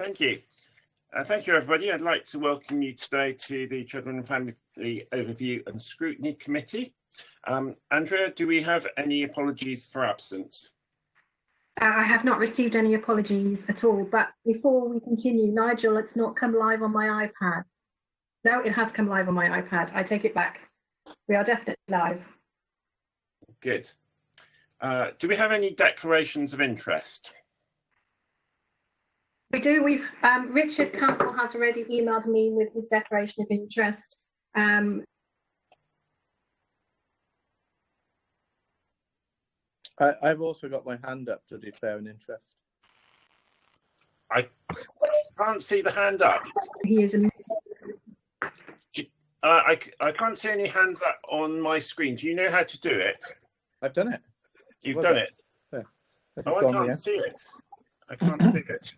Thank you. Thank you, everybody. I'd like to welcome you today to the Children and Family Overview and Scrutiny Committee. Andrea, do we have any apologies for absence? I have not received any apologies at all, but before we continue, Nigel, it's not come live on my iPad. No, it has come live on my iPad. I take it back. We are definitely live. Good. Do we have any declarations of interest? We do. Richard Castle has already emailed me with his declaration of interest. I've also got my hand up to declare an interest. I can't see the hand up. He is. I can't see any hands up on my screen. Do you know how to do it? I've done it. You've done it? Yeah. Oh, I can't see it. I can't see it.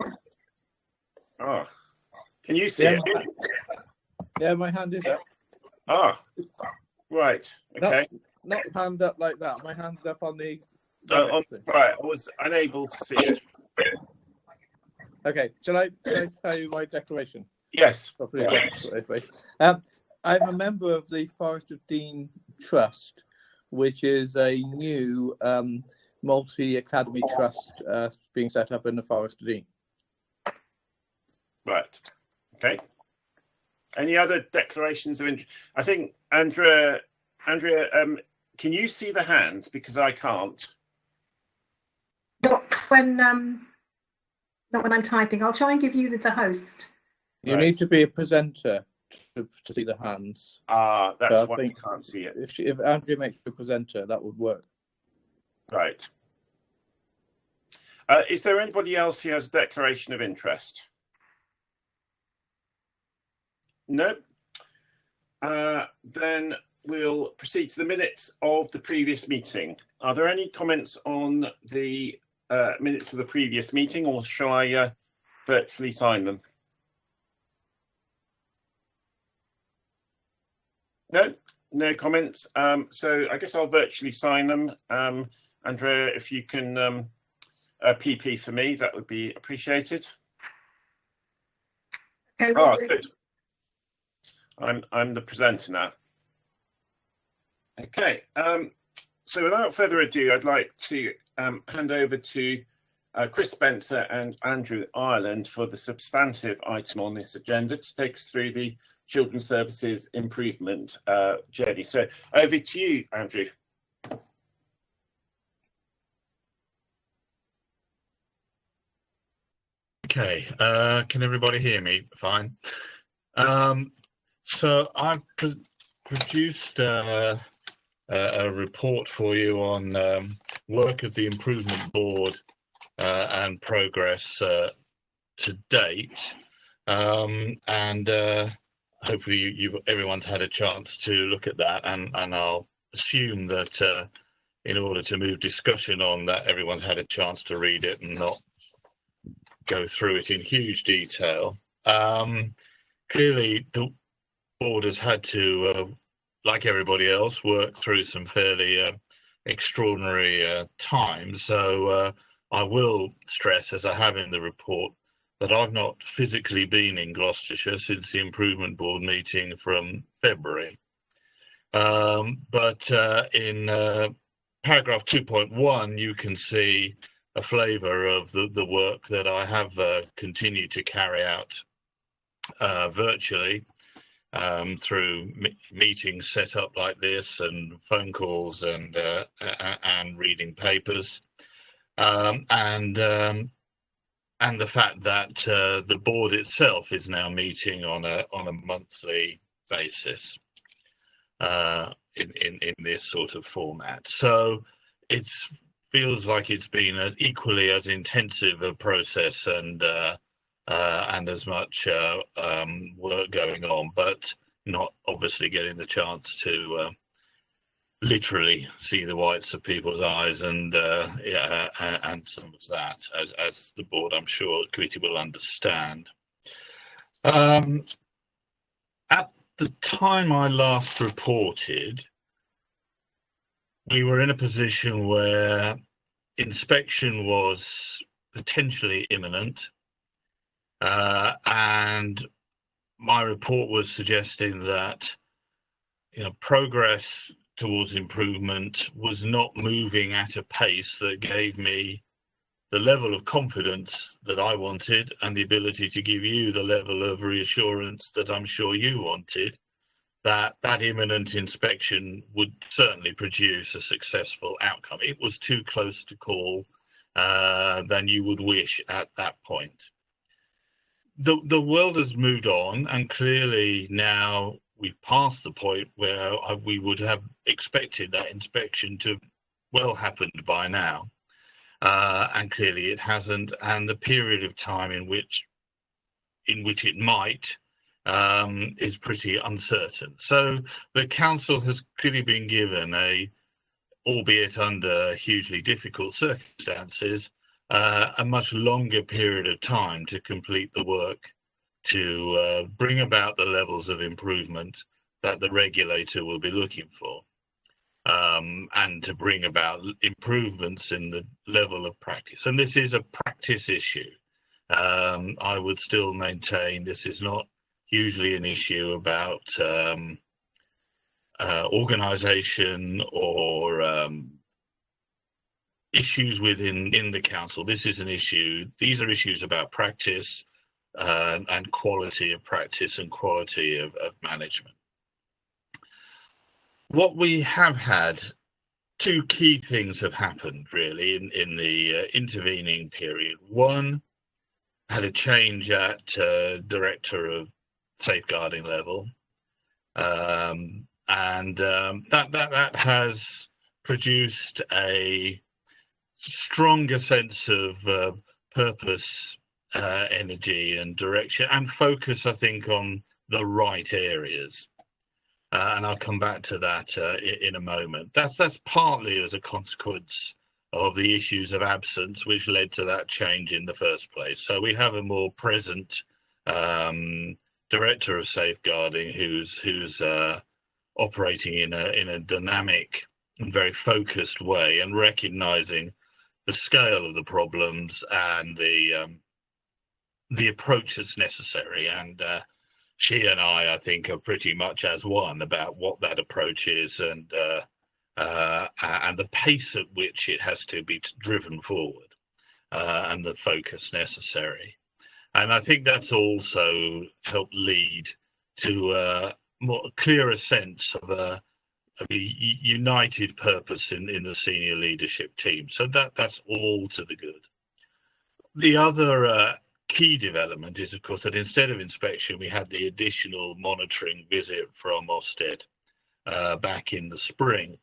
Oh, can you see it? Yeah, my hand is up. Ah, right. Okay. Not hand up like that. My hand's up on the. Right, I was unable to see it. Okay, shall I tell you my declaration? Yes. I'm a member of the Forest of Dean Trust, which is a new multi-academy trust being set up in the Forest of Dean. Right. Okay. Any other declarations of interest? I think Andrea, can you see the hand? Because I can't. Not when I'm typing. I'll try and give you the host. You need to be a presenter to see the hands. That's why you can't see it. If Andrea makes you a presenter, that would work. Right. Is there anybody else who has a declaration of interest? No. Then we'll proceed to the minutes of the previous meeting. Are there any comments on the minutes of the previous meeting, or shall I virtually sign them? No comments. So I guess I'll virtually sign them. Andrea, if you can PP for me, that would be appreciated. Okay, good. I'm the presenter now. Okay. So without further ado, I'd like to hand over to Chris Spencer and Andrew Ireland for the substantive item on this agenda to take us through the Children's Services Improvement journey. So over to you, Andrew. Okay, can everybody hear me fine? So I've produced a report for you on work of the Improvement Board and progress to date, and hopefully everyone's had a chance to look at that, and I'll assume that in order to move discussion on that, everyone's had a chance to read it and not go through it in huge detail. Clearly, the board has had to, like everybody else, work through some fairly extraordinary times. So I will stress, as I have in the report, that I've not physically been in Gloucestershire since the Improvement Board meeting from February. But in paragraph 2.1, you can see a flavour of the work that I have continued to carry out virtually through meetings set up like this, and phone calls, and reading papers, and the fact that the board itself is now meeting on a monthly basis in this sort of format. So it feels like it's been equally as intensive a process and as much work going on, but not obviously getting the chance to literally see the whites of people's eyes, and some of that, as the board, I'm sure, committee will understand. At the time I last reported, we were in a position where inspection was potentially imminent. and my report was suggesting that progress towards improvement was not moving at a pace that gave me the level of confidence that I wanted and the ability to give you the level of reassurance that I'm sure you wanted, that imminent inspection would certainly produce a successful outcome. It was too close to call than you would wish at that point. The world has moved on, and clearly now we've passed the point where we would have expected that inspection to well happened by now. And clearly it hasn't, and the period of time in which it might is pretty uncertain. So the council has clearly been given albeit under hugely difficult circumstances, a much longer period of time to complete the work to bring about the levels of improvement that the regulator will be looking for. And to bring about improvements in the level of practice. And this is a practice issue. I would still maintain this is not usually an issue about organisation or issues within the council. This is an issue. These are issues about practice and quality of practice and quality of management. What we have had, two key things have happened really in the intervening period. One, had a change at director of safeguarding level, and that has produced a stronger sense of purpose, energy, and direction, and focus, I think, on the right areas. And I'll come back to that in a moment. That's partly as a consequence of the issues of absence, which led to that change in the first place. So we have a more present director of safeguarding who's operating in a dynamic and very focused way, and recognising the scale of the problems and the approach that's necessary. And she and I think, are pretty much as one about what that approach is and the pace at which it has to be driven forward, and the focus necessary. And I think that's also helped lead to a more clearer sense of a united purpose in the senior leadership team. So that's all to the good. The other key development is, of course, that instead of inspection, we had the additional monitoring visit from Ofsted back in the spring.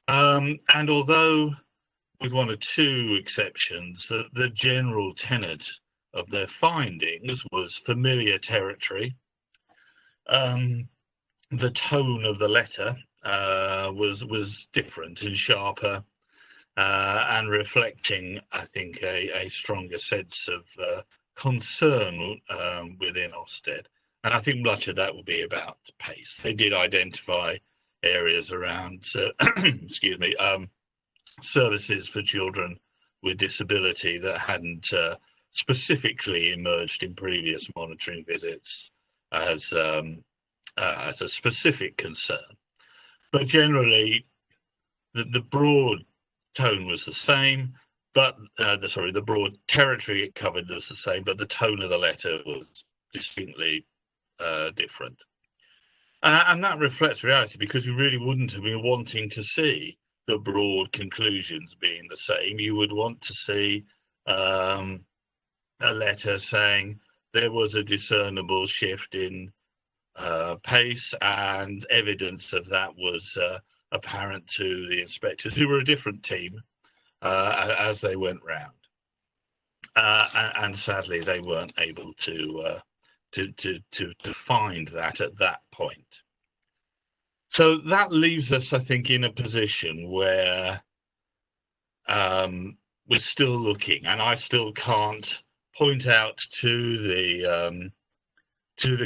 And although with one or two exceptions, the general tenet of their findings was familiar territory. The tone of the letter was different and sharper, and reflecting, I think, a stronger sense of concern within Ofsted. And I think much of that will be about pace. They did identify areas around services for children with disability that hadn't specifically emerged in previous monitoring visits as a specific concern. But generally, the broad tone was the same, but the broad territory it covered was the same, but the tone of the letter was distinctly different. And that reflects reality, because you really wouldn't have been wanting to see the broad conclusions being the same. You would want to see a letter saying there was a discernible shift in pace, and evidence of that was apparent to the inspectors, who were a different team as they went round. And sadly, they weren't able to find that at that point. So that leaves us, I think, in a position where we're still looking, and I still can't point out to the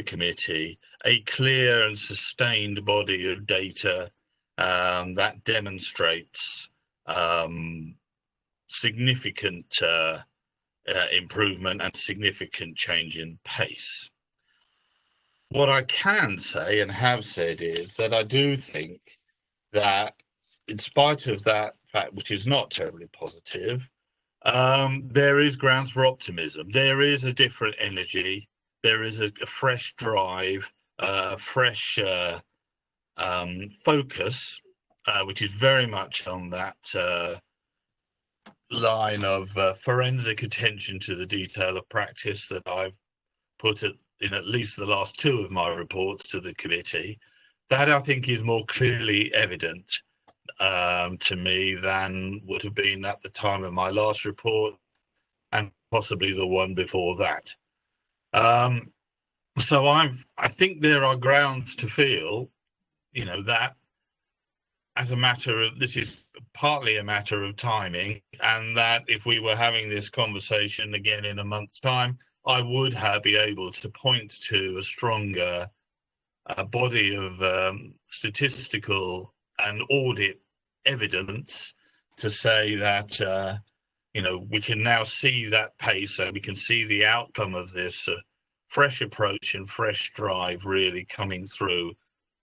committee a clear and sustained body of data that demonstrates significant improvement and significant change in pace. What I can say and have said is that I do think that, in spite of that fact, which is not terribly positive, there is grounds for optimism. There is a different energy. There is a fresh drive, fresh focus, which is very much on that line of forensic attention to the detail of practice that I've put in at least the last two of my reports to the committee. That, I think, is more clearly evident to me than would have been at the time of my last report and possibly the one before that. So I think there are grounds to feel, that as a matter of, this is partly a matter of timing, and that if we were having this conversation again in a month's time, I would be able to point to a stronger body of statistical and audit evidence to say that, we can now see that pace, and we can see the outcome of this fresh approach and fresh drive really coming through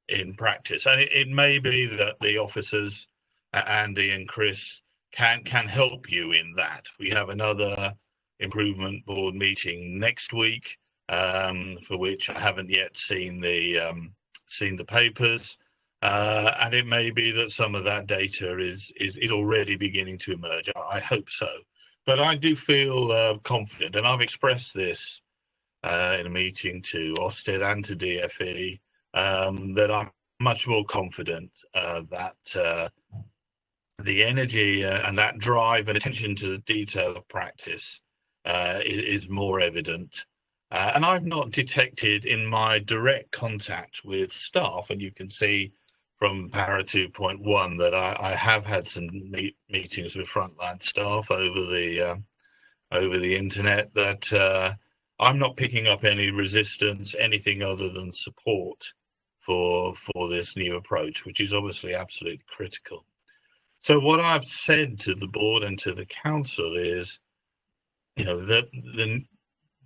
in practice. And it may be that the officers, Andy and Chris, can help you in that. We have another improvement board meeting next week, for which I haven't yet seen the papers, and it may be that some of that data is already beginning to emerge. I hope so, but I do feel confident, and I've expressed this in a meeting to Ofsted and to DFE, that I'm much more confident that the energy and that drive and attention to the detail of practice is more evident. And I've not detected in my direct contact with staff, and you can see from para 2.1 that I have had some meetings with frontline staff over the internet, that I'm not picking up any resistance, anything other than support for this new approach, which is obviously absolutely critical. So what I've said to the board and to the council is, that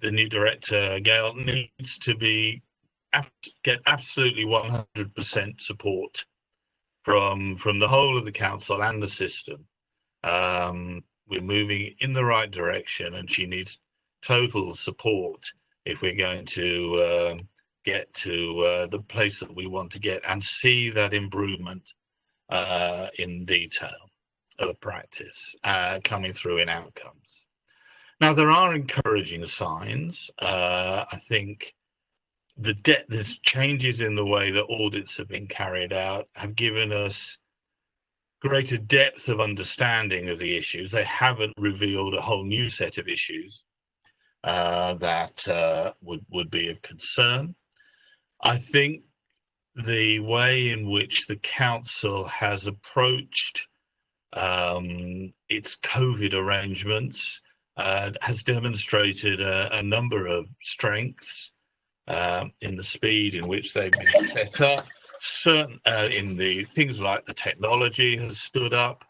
the new director, Gail, needs to get absolutely 100% support from the whole of the council and the system. We're moving in the right direction, and she needs total support if we're going to get to the place that we want to get and see that improvement in detail of practice coming through in outcomes. Now, there are encouraging signs. I think the changes in the way that audits have been carried out have given us greater depth of understanding of the issues. They haven't revealed a whole new set of issues that would be of concern. I think the way in which the council has approached its COVID arrangements has demonstrated a number of strengths in the speed in which they've been set up. In the things like the technology has stood up.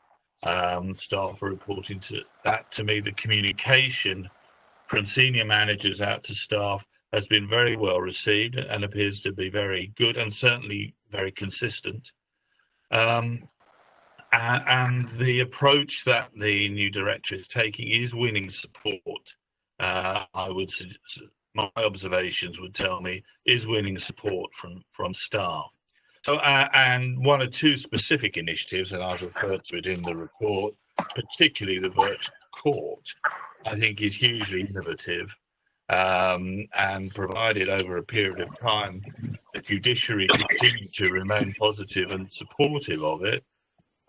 Staff are reporting to me. The communication from senior managers out to staff has been very well received and appears to be very good and certainly very consistent. And the approach that the new director is taking is winning support. My observations would tell me is winning support from staff. So, and one or two specific initiatives, and I've referred to it in the report, particularly the virtual court, I think is hugely innovative, and provided over a period of time the judiciary continue to remain positive and supportive of it,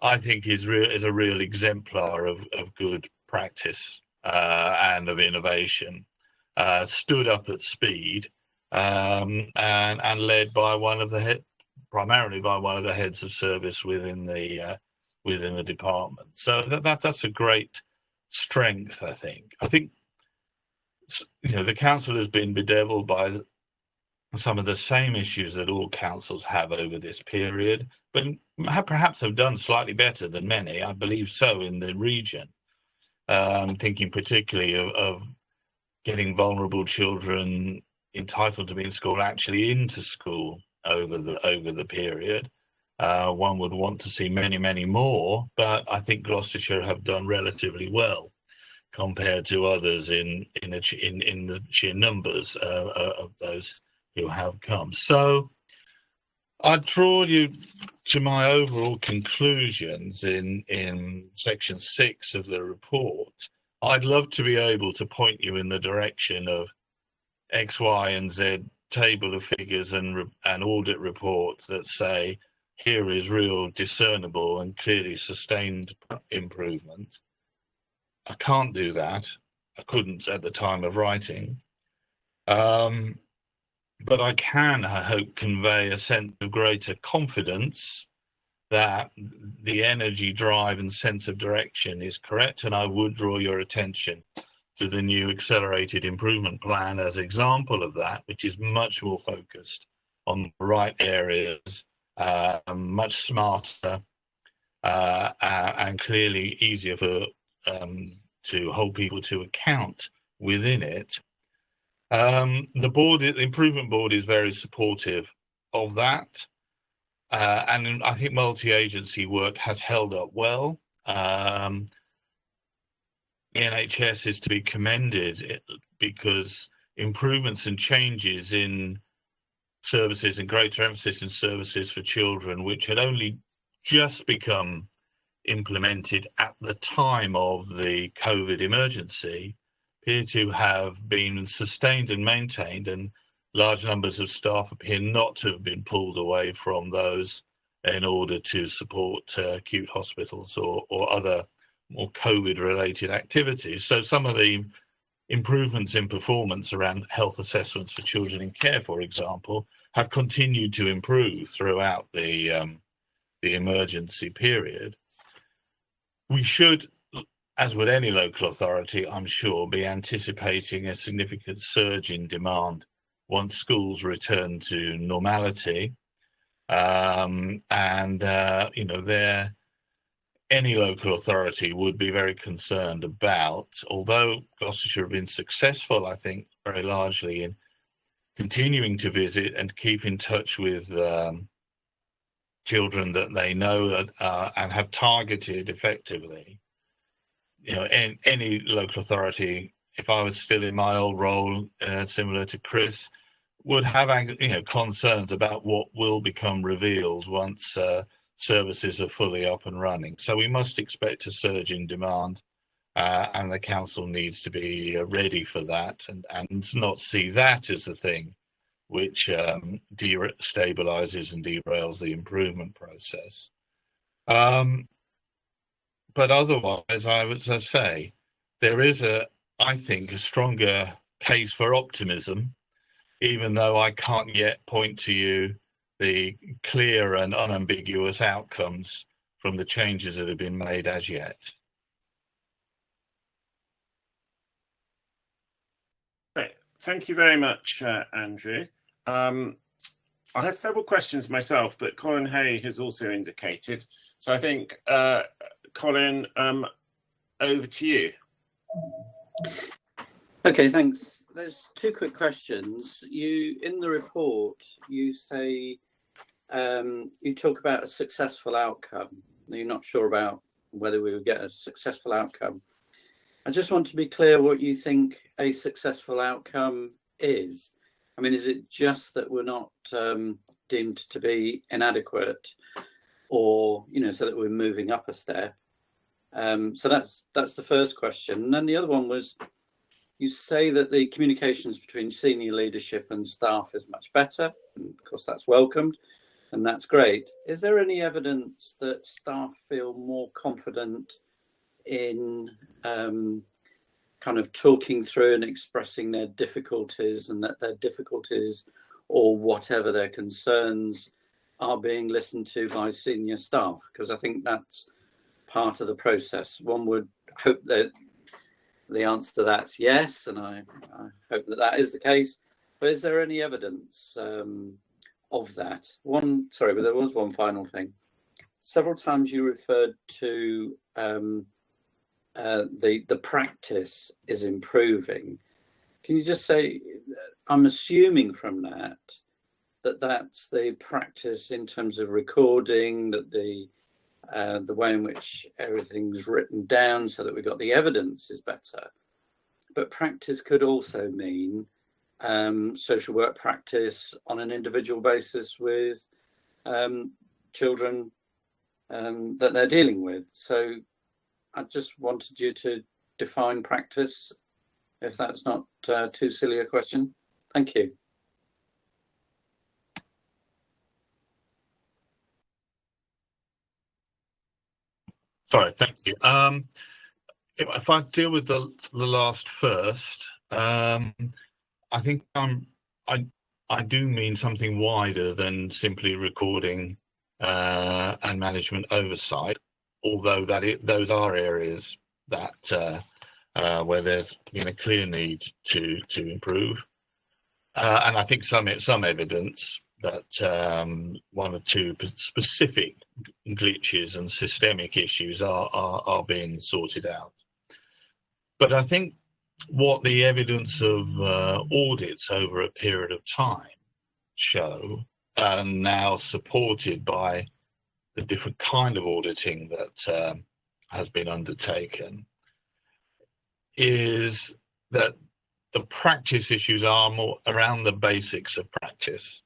I think is a real exemplar of good practice and of innovation, stood up at speed, and led by primarily by one of the heads of service within the department. So that's a great strength, I think. I think the council has been bedeviled by some of the same issues that all councils have over this period, but perhaps have done slightly better than many, I believe so, in the region. thinking particularly of getting vulnerable children entitled to be in school actually into school over the period. One would want to see many, many more, but I think Gloucestershire have done relatively well compared to others in the sheer numbers of those who have come. So I draw you to my overall conclusions in section 6 of the report. I'd love to be able to point you in the direction of X, Y, and Z table of figures and audit reports that say here is real discernible and clearly sustained improvement. I can't do that. I couldn't at the time of writing. But I can, I hope, convey a sense of greater confidence that the energy, drive and sense of direction is correct. And I would draw your attention to the new accelerated improvement plan as an example of that, which is much more focused on the right areas, much smarter and clearly easier for to hold people to account within it. The improvement board is very supportive of that. And I think multi-agency work has held up well. The NHS is to be commended because improvements and changes in services and greater emphasis in services for children, which had only just become implemented at the time of the COVID emergency, appear to have been sustained and maintained, and large numbers of staff appear not to have been pulled away from those in order to support acute hospitals or other more COVID-related activities. So some of the improvements in performance around health assessments for children in care, for example, have continued to improve throughout the emergency period. We should, as would any local authority, I'm sure, be anticipating a significant surge in demand once schools return to normality. Any local authority would be very concerned about, although Gloucestershire have been successful, I think, very largely in continuing to visit and keep in touch with children that they know and have targeted effectively. You know, any local authority, if I was still in my old role, similar to Chris, would have concerns about what will become revealed once services are fully up and running. So we must expect a surge in demand, and the council needs to be ready for that and not see that as the thing which destabilizes and derails the improvement process. But otherwise, I would say there is I think, a stronger case for optimism, even though I can't yet point to you the clear and unambiguous outcomes from the changes that have been made as yet. Great. Thank you very much, Andrew. I have several questions myself, but Colin Hay has also indicated. So I think, Colin, over to you. Okay, thanks. There's two quick questions. In the report, you say, you talk about a successful outcome. You're not sure about whether we would get a successful outcome. I just want to be clear what you think a successful outcome is. I mean, is it just that we're not deemed to be inadequate, or, so that we're moving up a step? So that's the first question. And then the other one was, you say that the communications between senior leadership and staff is much better. And of course, that's welcomed, and that's great. Is there any evidence that staff feel more confident in kind of talking through and expressing their difficulties, and that their difficulties or whatever their concerns are being listened to by senior staff? Because I think that's part of the process. One would hope that the answer to that's yes, and I hope that that is the case. But is there any evidence of that? But there was one final thing. Several times you referred to the practice is improving. Can you just say, I'm assuming from that that's the practice in terms of recording, that the way in which everything's written down so that we've got the evidence is better. But practice could also mean social work practice on an individual basis with children that they're dealing with. So I just wanted you to define practice, if that's not too silly a question. Thank you. Sorry, thank you. If I deal with the last first, I think I do mean something wider than simply recording and management oversight, although those are areas that where there's been a clear need to improve, and I think some evidence that one or two specific glitches and systemic issues are being sorted out. But I think what the evidence of audits over a period of time show, and now supported by the different kind of auditing that has been undertaken, is that the practice issues are more around the basics of practice,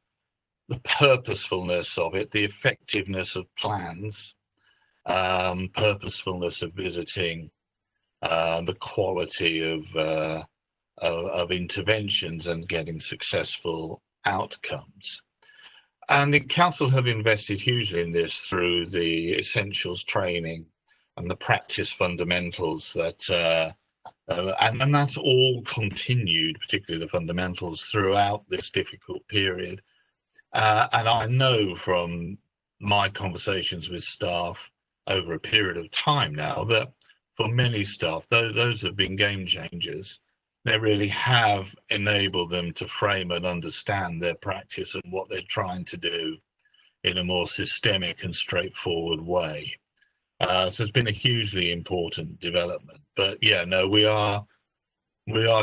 the purposefulness of it, the effectiveness of plans, purposefulness of visiting, the quality of interventions and getting successful outcomes. And the council have invested hugely in this through the essentials training and the practice fundamentals that and that's all continued, particularly the fundamentals, throughout this difficult period. And I know from my conversations with staff over a period of time now that for many staff, those have been game changers. They really have enabled them to frame and understand their practice and what they're trying to do in a more systemic and straightforward way. So it's been a hugely important development. But yeah, no, we are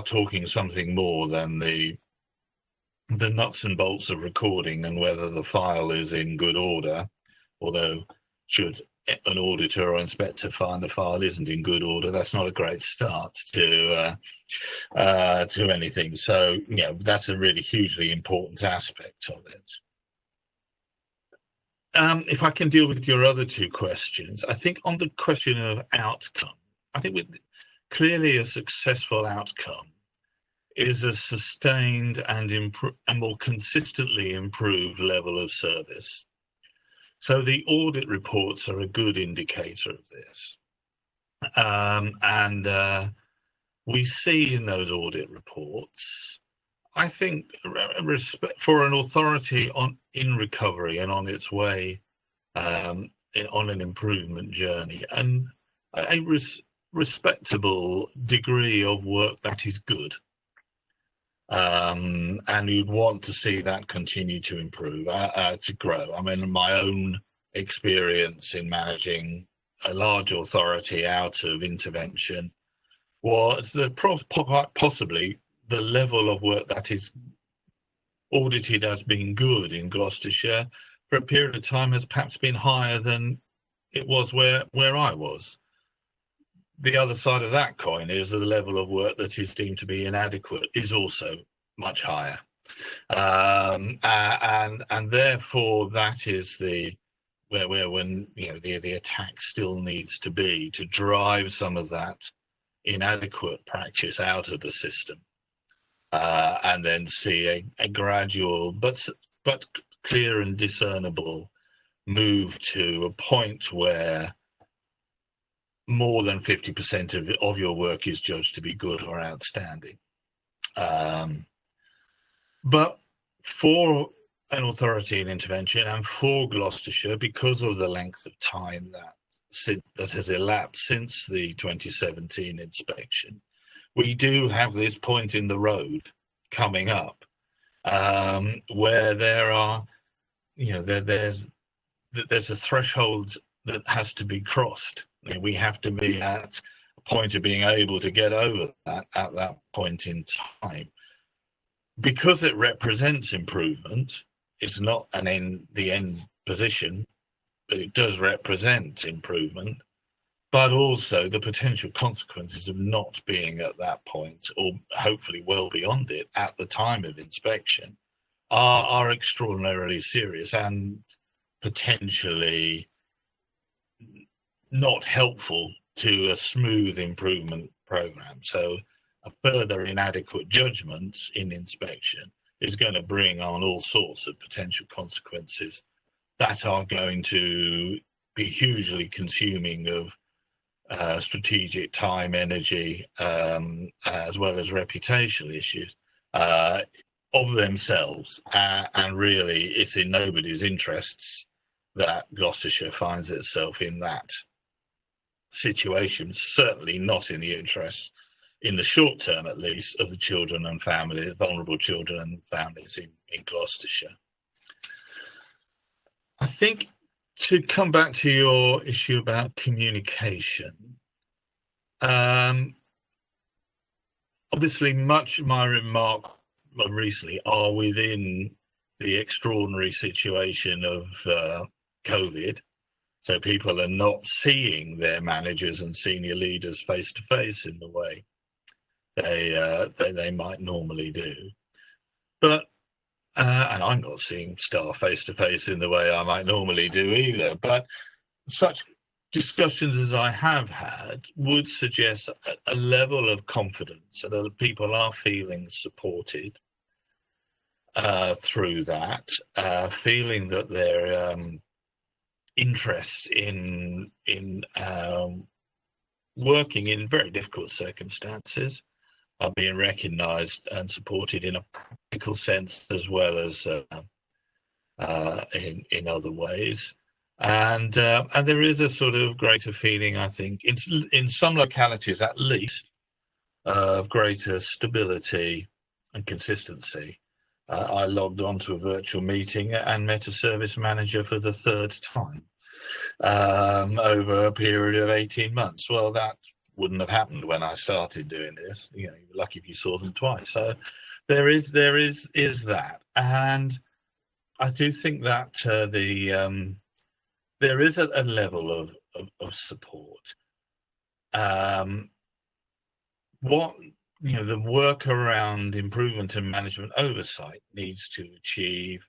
talking something more than the nuts and bolts of recording and whether the file is in good order, although should an auditor or inspector find the file isn't in good order, that's not a great start to anything. So, you know, that's a really hugely important aspect of it. If I can deal with your other two questions, I think on the question of outcome, I think clearly a successful outcome is a sustained and more consistently improved level of service. So the audit reports are a good indicator of this. And we see in those audit reports, I think, respect for an authority in recovery and on its way on an improvement journey, and a respectable degree of work that is good. And you'd want to see that continue to improve, to grow. I mean, my own experience in managing a large authority out of intervention was that possibly the level of work that is audited as being good in Gloucestershire for a period of time has perhaps been higher than it was where I was. The other side of that coin is that the level of work that is deemed to be inadequate is also much higher. And therefore that is where when, you know, the attack still needs to be to drive some of that inadequate practice out of the system, and then see a gradual but clear and discernible move to a point where more than 50% of your work is judged to be good or outstanding. But for an authority in intervention and for Gloucestershire, because of the length of time that has elapsed since the 2017 inspection, we do have this point in the road coming up where there are, you know, there's a threshold that has to be crossed. We have to be at point of being able to get over that at that point in time. Because it represents improvement, it's not the end position, but it does represent improvement. But also the potential consequences of not being at that point, or hopefully well beyond it at the time of inspection, are extraordinarily serious and potentially not helpful to a smooth improvement program. So a further inadequate judgment in inspection is going to bring on all sorts of potential consequences that are going to be hugely consuming of strategic time, energy, as well as reputational issues of themselves. And really, it's in nobody's interests that Gloucestershire finds itself in that situation, certainly not in the interests, in the short term at least, of the children and families, vulnerable children and families in Gloucestershire. I think, to come back to your issue about communication, obviously much of my remarks recently are within the extraordinary situation of COVID. So people are not seeing their managers and senior leaders face to face in the way they might normally do. But and I'm not seeing staff face to face in the way I might normally do either. But such discussions as I have had would suggest a level of confidence, and that people are feeling supported through that, feeling that their interest in working in very difficult circumstances are being recognised and supported in a practical sense as well as in other ways. And there is a sort of greater feeling, I think, in some localities at least, of greater stability and consistency. I logged on to a virtual meeting and met a service manager for the third time over a period of 18 months. Well, that wouldn't have happened when I started doing this. You know, you're lucky if you saw them twice. So there is that, and I do think that there is a level of support. What the work around improvement and management oversight needs to achieve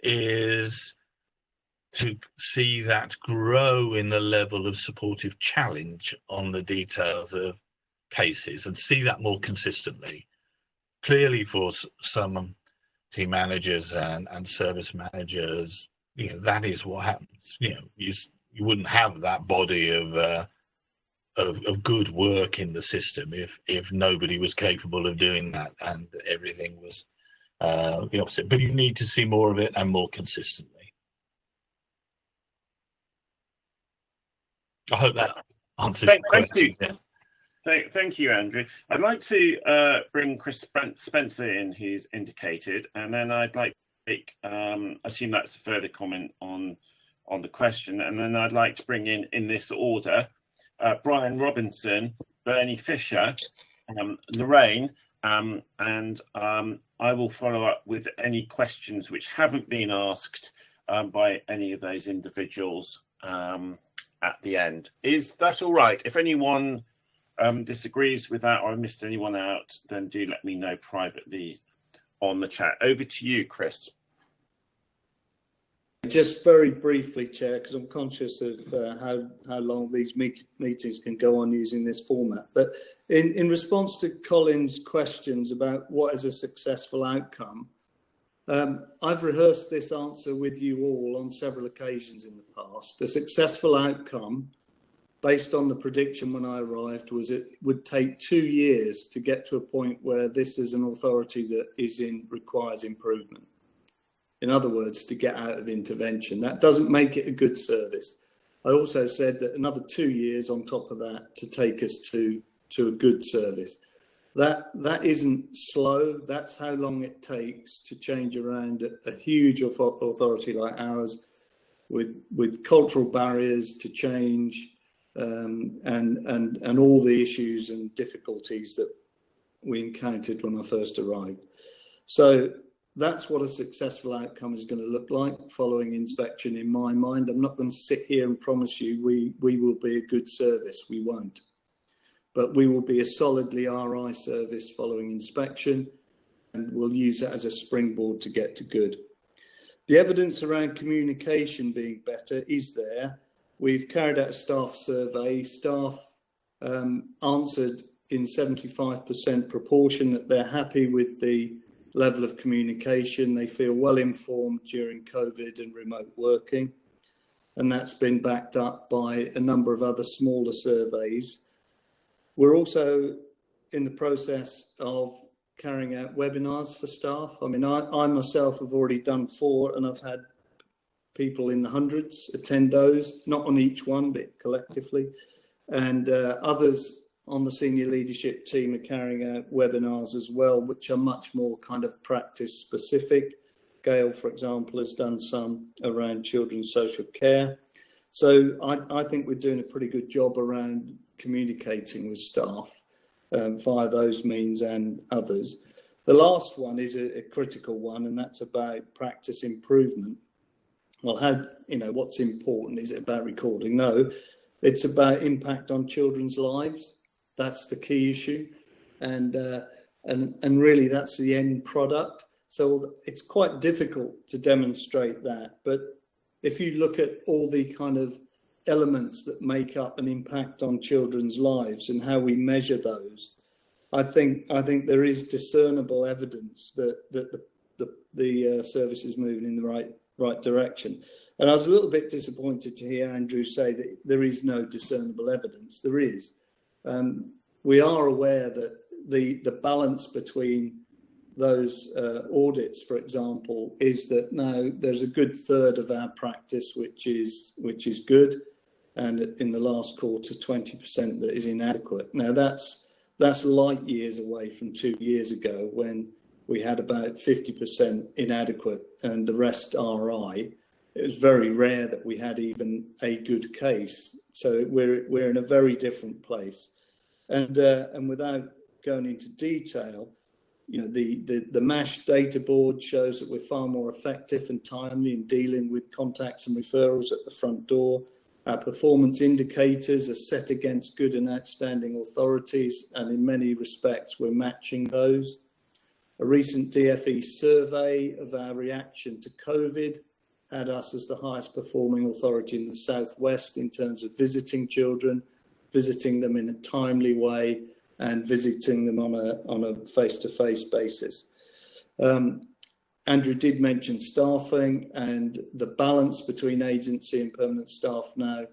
is to see that grow in the level of supportive challenge on the details of cases and see that more consistently. Clearly, for some team managers and service managers, that is what happens. You wouldn't have that body of good work in the system if nobody was capable of doing that and everything was the opposite. But you need to see more of it and more consistently. I hope that answers your question. Thank you, Andrew. I'd like to bring Chris Spencer in, who's indicated, and then I'd like to take, assume that's a further comment on the question, and then I'd like to bring in this order, Brian Robinson, Bernie Fisher, Lorraine, and I will follow up with any questions which haven't been asked by any of those individuals at the end. Is that all right? If anyone disagrees with that or I missed anyone out, then do let me know privately on the chat. Over to you, Chris. Just very briefly, Chair, because I'm conscious of how long these meetings can go on using this format. But in response to Colin's questions about what is a successful outcome, I've rehearsed this answer with you all on several occasions in the past. A successful outcome, based on the prediction when I arrived, was it would take 2 years to get to a point where this is an authority that requires improvement. In other words, to get out of intervention. That doesn't make it a good service. I also said that another 2 years on top of that to take us to a good service. That isn't slow. That's how long it takes to change around a huge authority like ours with cultural barriers to change, and all the issues and difficulties that we encountered when I first arrived. So that's what a successful outcome is going to look like following inspection in my mind. I'm not going to sit here and promise you we will be a good service. We won't. But we will be a solidly RI service following inspection, and we'll use that as a springboard to get to good. The evidence around communication being better is there. We've carried out a staff survey. Staff answered in 75% proportion that they're happy with the level of communication. They feel well informed during COVID and remote working. And that's been backed up by a number of other smaller surveys. We're also in the process of carrying out webinars for staff. I mean, I myself have already done 4, and I've had people in the hundreds attend those, not on each one, but collectively. And others on the senior leadership team are carrying out webinars as well, which are much more kind of practice specific. Gail, for example, has done some around children's social care. So I think we're doing a pretty good job around communicating with staff via those means and others. The last one is a critical one, and that's about practice improvement. Well, what's important? Is it about recording? No, it's about impact on children's lives. That's the key issue, and really that's the end product. So it's quite difficult to demonstrate that. But if you look at all the kind of elements that make up an impact on children's lives and how we measure those, I think there is discernible evidence that the service is moving in the right direction. And I was a little bit disappointed to hear Andrew say that there is no discernible evidence. There is. We are aware that the balance between those audits, for example, is that now there's a good third of our practice which is good, and in the last quarter 20% that is inadequate. Now that's light years away from 2 years ago when we had about 50% inadequate and the rest RI. It was very rare that we had even a good case. So we're in a very different place. And without going into detail, the MASH data board shows that we're far more effective and timely in dealing with contacts and referrals at the front door. Our performance indicators are set against good and outstanding authorities, and in many respects, we're matching those. A recent DFE survey of our reaction to COVID had us as the highest performing authority in the Southwest in terms of visiting children, visiting them in a timely way, and visiting them on a face-to-face basis. Andrew did mention staffing, and the balance between agency and permanent staff now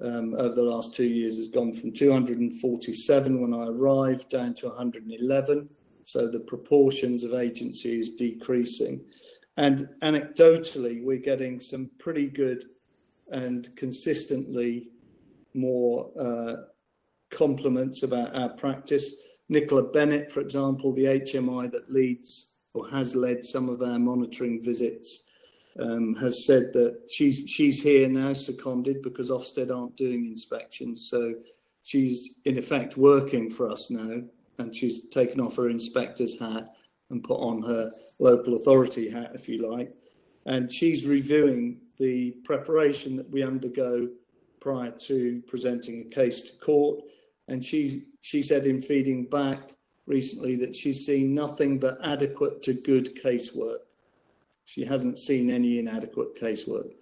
over the last 2 years has gone from 247 when I arrived down to 111. So the proportions of agency is decreasing. And anecdotally, we're getting some pretty good and consistently more compliments about our practice. Nicola Bennett, for example, the HMI that leads or has led some of our monitoring visits, has said that she's here now seconded because Ofsted aren't doing inspections. So she's in effect working for us now, and she's taken off her inspector's hat and put on her local authority hat, if you like. And she's reviewing the preparation that we undergo prior to presenting a case to court. And she said in feeding back recently that she's seen nothing but adequate to good casework. She hasn't seen any inadequate casework.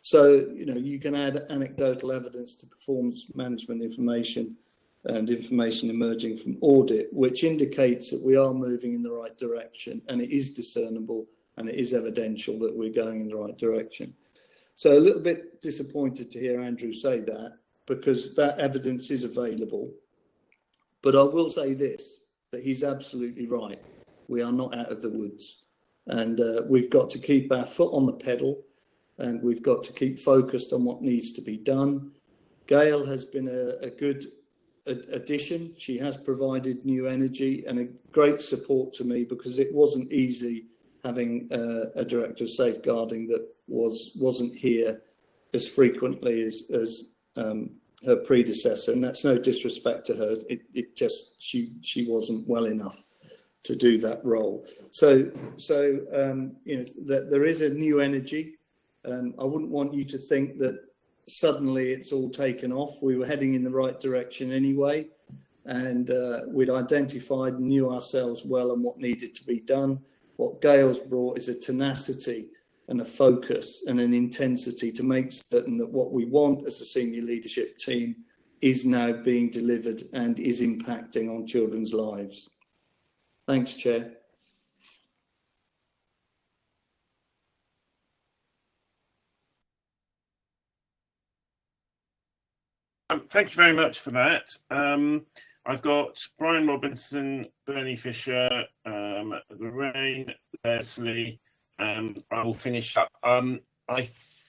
So, you can add anecdotal evidence to performance management information and information emerging from audit, which indicates that we are moving in the right direction, and it is discernible and it is evidential that we're going in the right direction. So a little bit disappointed to hear Andrew say that, because that evidence is available. But I will say this, that he's absolutely right. We are not out of the woods, and we've got to keep our foot on the pedal, and we've got to keep focused on what needs to be done. Gail has been a good addition. She has provided new energy and a great support to me, because it wasn't easy having a director of safeguarding that wasn't here as frequently as her predecessor, and that's no disrespect to her. It just she wasn't well enough to do that role. So you know, that there is a new energy. I wouldn't want you to think that suddenly it's all taken off. We were heading in the right direction anyway, and we'd identified and knew ourselves well and what needed to be done. What Gail's brought is a tenacity and a focus and an intensity to make certain that what we want as a senior leadership team is now being delivered and is impacting on children's lives. Thanks, Chair. Thank you very much for that. I've got Brian Robinson, Bernie Fisher, Lorraine, Leslie, and I will finish up. I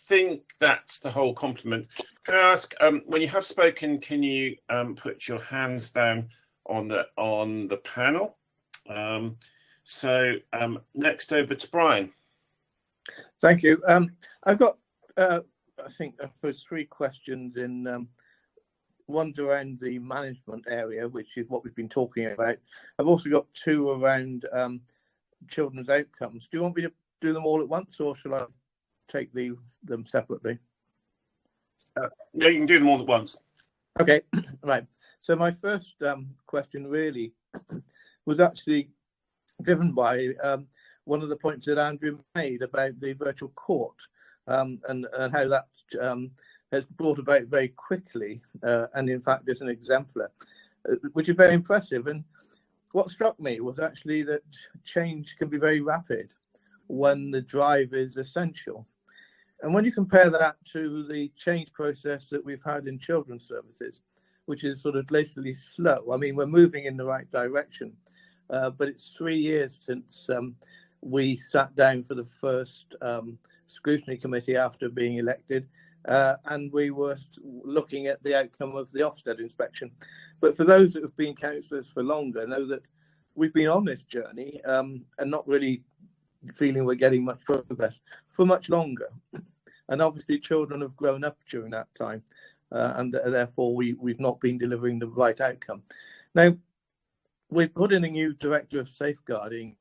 think that's the whole complement. Can I ask, when you have spoken, can you put your hands down on the panel? Next over to Brian. Thank you. I've got, I think, I suppose 3 questions in. One's around the management area, which is what we've been talking about. I've also got 2 around children's outcomes. Do you want me to do them all at once, or shall I take them separately? No, you can do them all at once. Okay, right. So my first question really was actually driven by one of the points that Andrew made about the virtual court and how that has brought about very quickly, and in fact is an exemplar, which is very impressive. And what struck me was actually that change can be very rapid when the drive is essential. And when you compare that to the change process that we've had in children's services, which is sort of glacially slow, I mean, we're moving in the right direction, but it's 3 years since we sat down for the first scrutiny committee after being elected, and we were looking at the outcome of the Ofsted inspection. But for those that have been councillors for longer know that we've been on this journey and not really feeling we're getting much progress for much longer. And obviously children have grown up during that time, and therefore we've not been delivering the right outcome. Now, we've put in a new director of safeguarding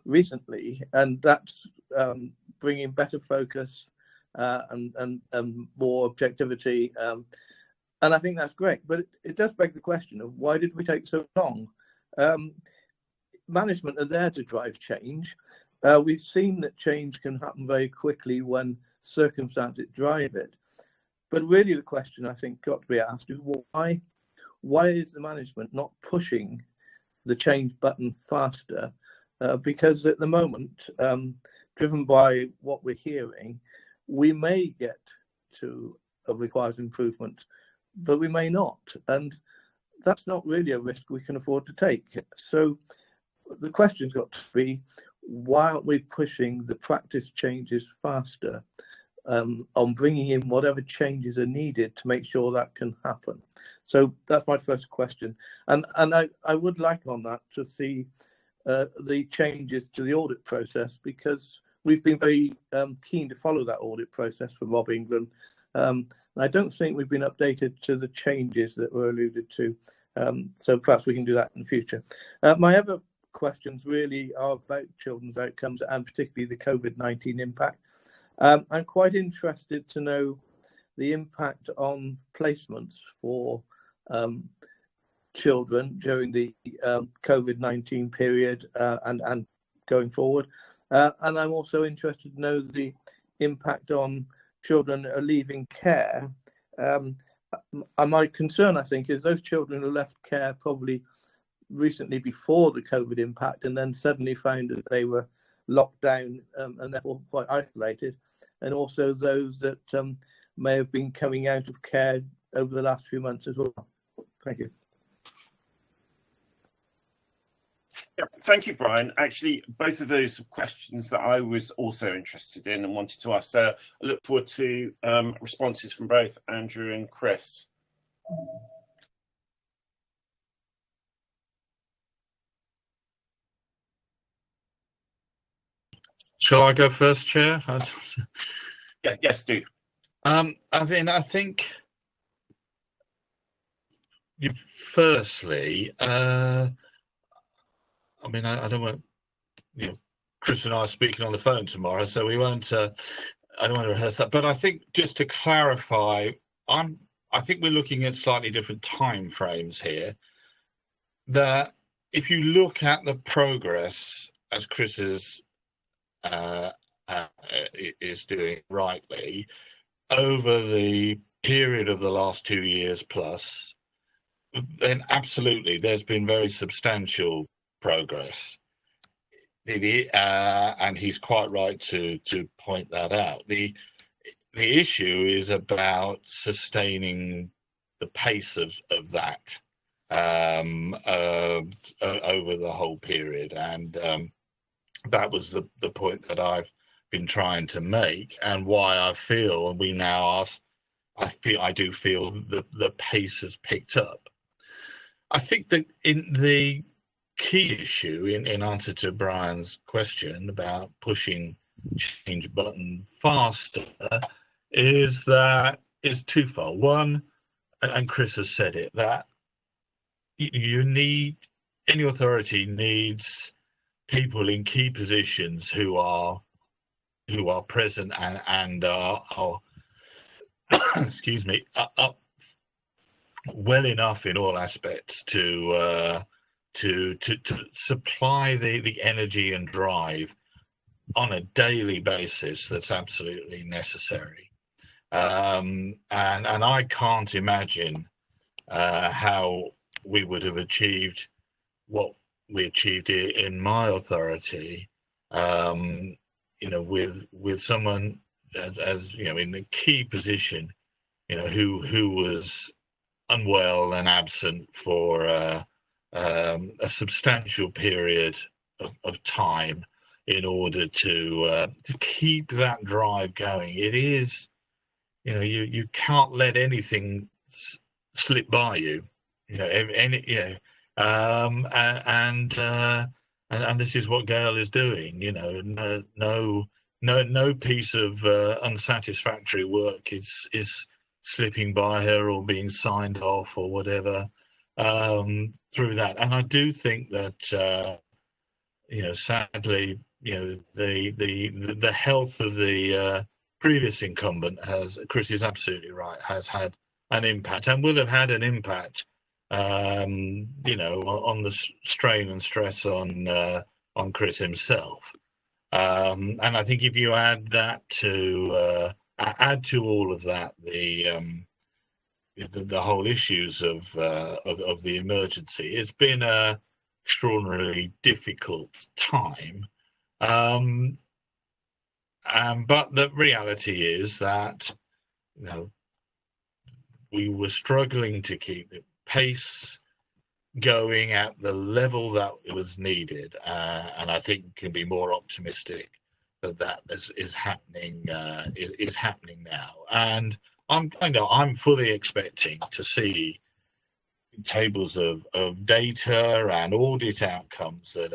recently, and that's bringing better focus and more objectivity, and I think that's great. But it does beg the question of why did we take so long? Management are there to drive change. We've seen that change can happen very quickly when circumstances drive it. But really the question I think got to be asked is why is the management not pushing the change button faster? Because at the moment, driven by what we're hearing, we may get to a requires improvement, but we may not. And that's not really a risk we can afford to take. So the question's got to be, why aren't we pushing the practice changes faster on bringing in whatever changes are needed to make sure that can happen? So that's my first question. And I would like on that to see the changes to the audit process, because we've been very keen to follow that audit process for Rob England. I don't think we've been updated to the changes that were alluded to. So perhaps we can do that in the future. My other questions really are about children's outcomes and particularly the COVID-19 impact. I'm quite interested to know the impact on placements for children during the COVID-19 period and going forward. And I'm also interested to know the impact on children who are leaving care. My concern, I think, is those children who left care probably recently before the COVID impact and then suddenly found that they were locked down and therefore quite isolated, and also those that may have been coming out of care over the last few months as well. Thank you. Yeah, thank you, Brian. Actually, both of those questions that I was also interested in and wanted to ask. I look forward to responses from both Andrew and Chris. Shall I go first, Chair? Yeah, yes, do. I mean, I think Firstly, I mean, I don't want, Chris and I are speaking on the phone tomorrow, so we won't. I don't want to rehearse that, but I think just to clarify, I think we're looking at slightly different time frames here. That if you look at the progress, as Chris is doing rightly, over the period of the last 2 years plus, then absolutely there's been very substantial progress. And he's quite right to point that out. The issue is about sustaining the pace of that over the whole period, and that was the point that I've been trying to make, and why I feel we now are. I do feel the pace has picked up. I think that in the key issue, in answer to Brian's question about pushing change button faster, is twofold. One, and Chris has said it, that any authority needs people in key positions who are present and are excuse me, are well enough in all aspects to supply the energy and drive on a daily basis that's absolutely necessary. And I can't imagine how we would have achieved what we achieved in my authority, with someone as in a key position, who was unwell and absent for a substantial period of time in order to keep that drive going. It is, you can't let anything slip by you, and this is what Gail is doing. No piece of unsatisfactory work is slipping by her or being signed off or whatever through that. And I do think that sadly, the health of the previous incumbent Chris is absolutely right, has had an impact and will have had an impact, on the strain and stress on Chris himself. And I think if you add to all of that the whole issues of the emergency, it's been a extraordinarily difficult time. But the reality is that we were struggling to keep the pace going at the level that it was needed, and I think can be more optimistic that is happening now. And I'm fully expecting to see tables of data and audit outcomes that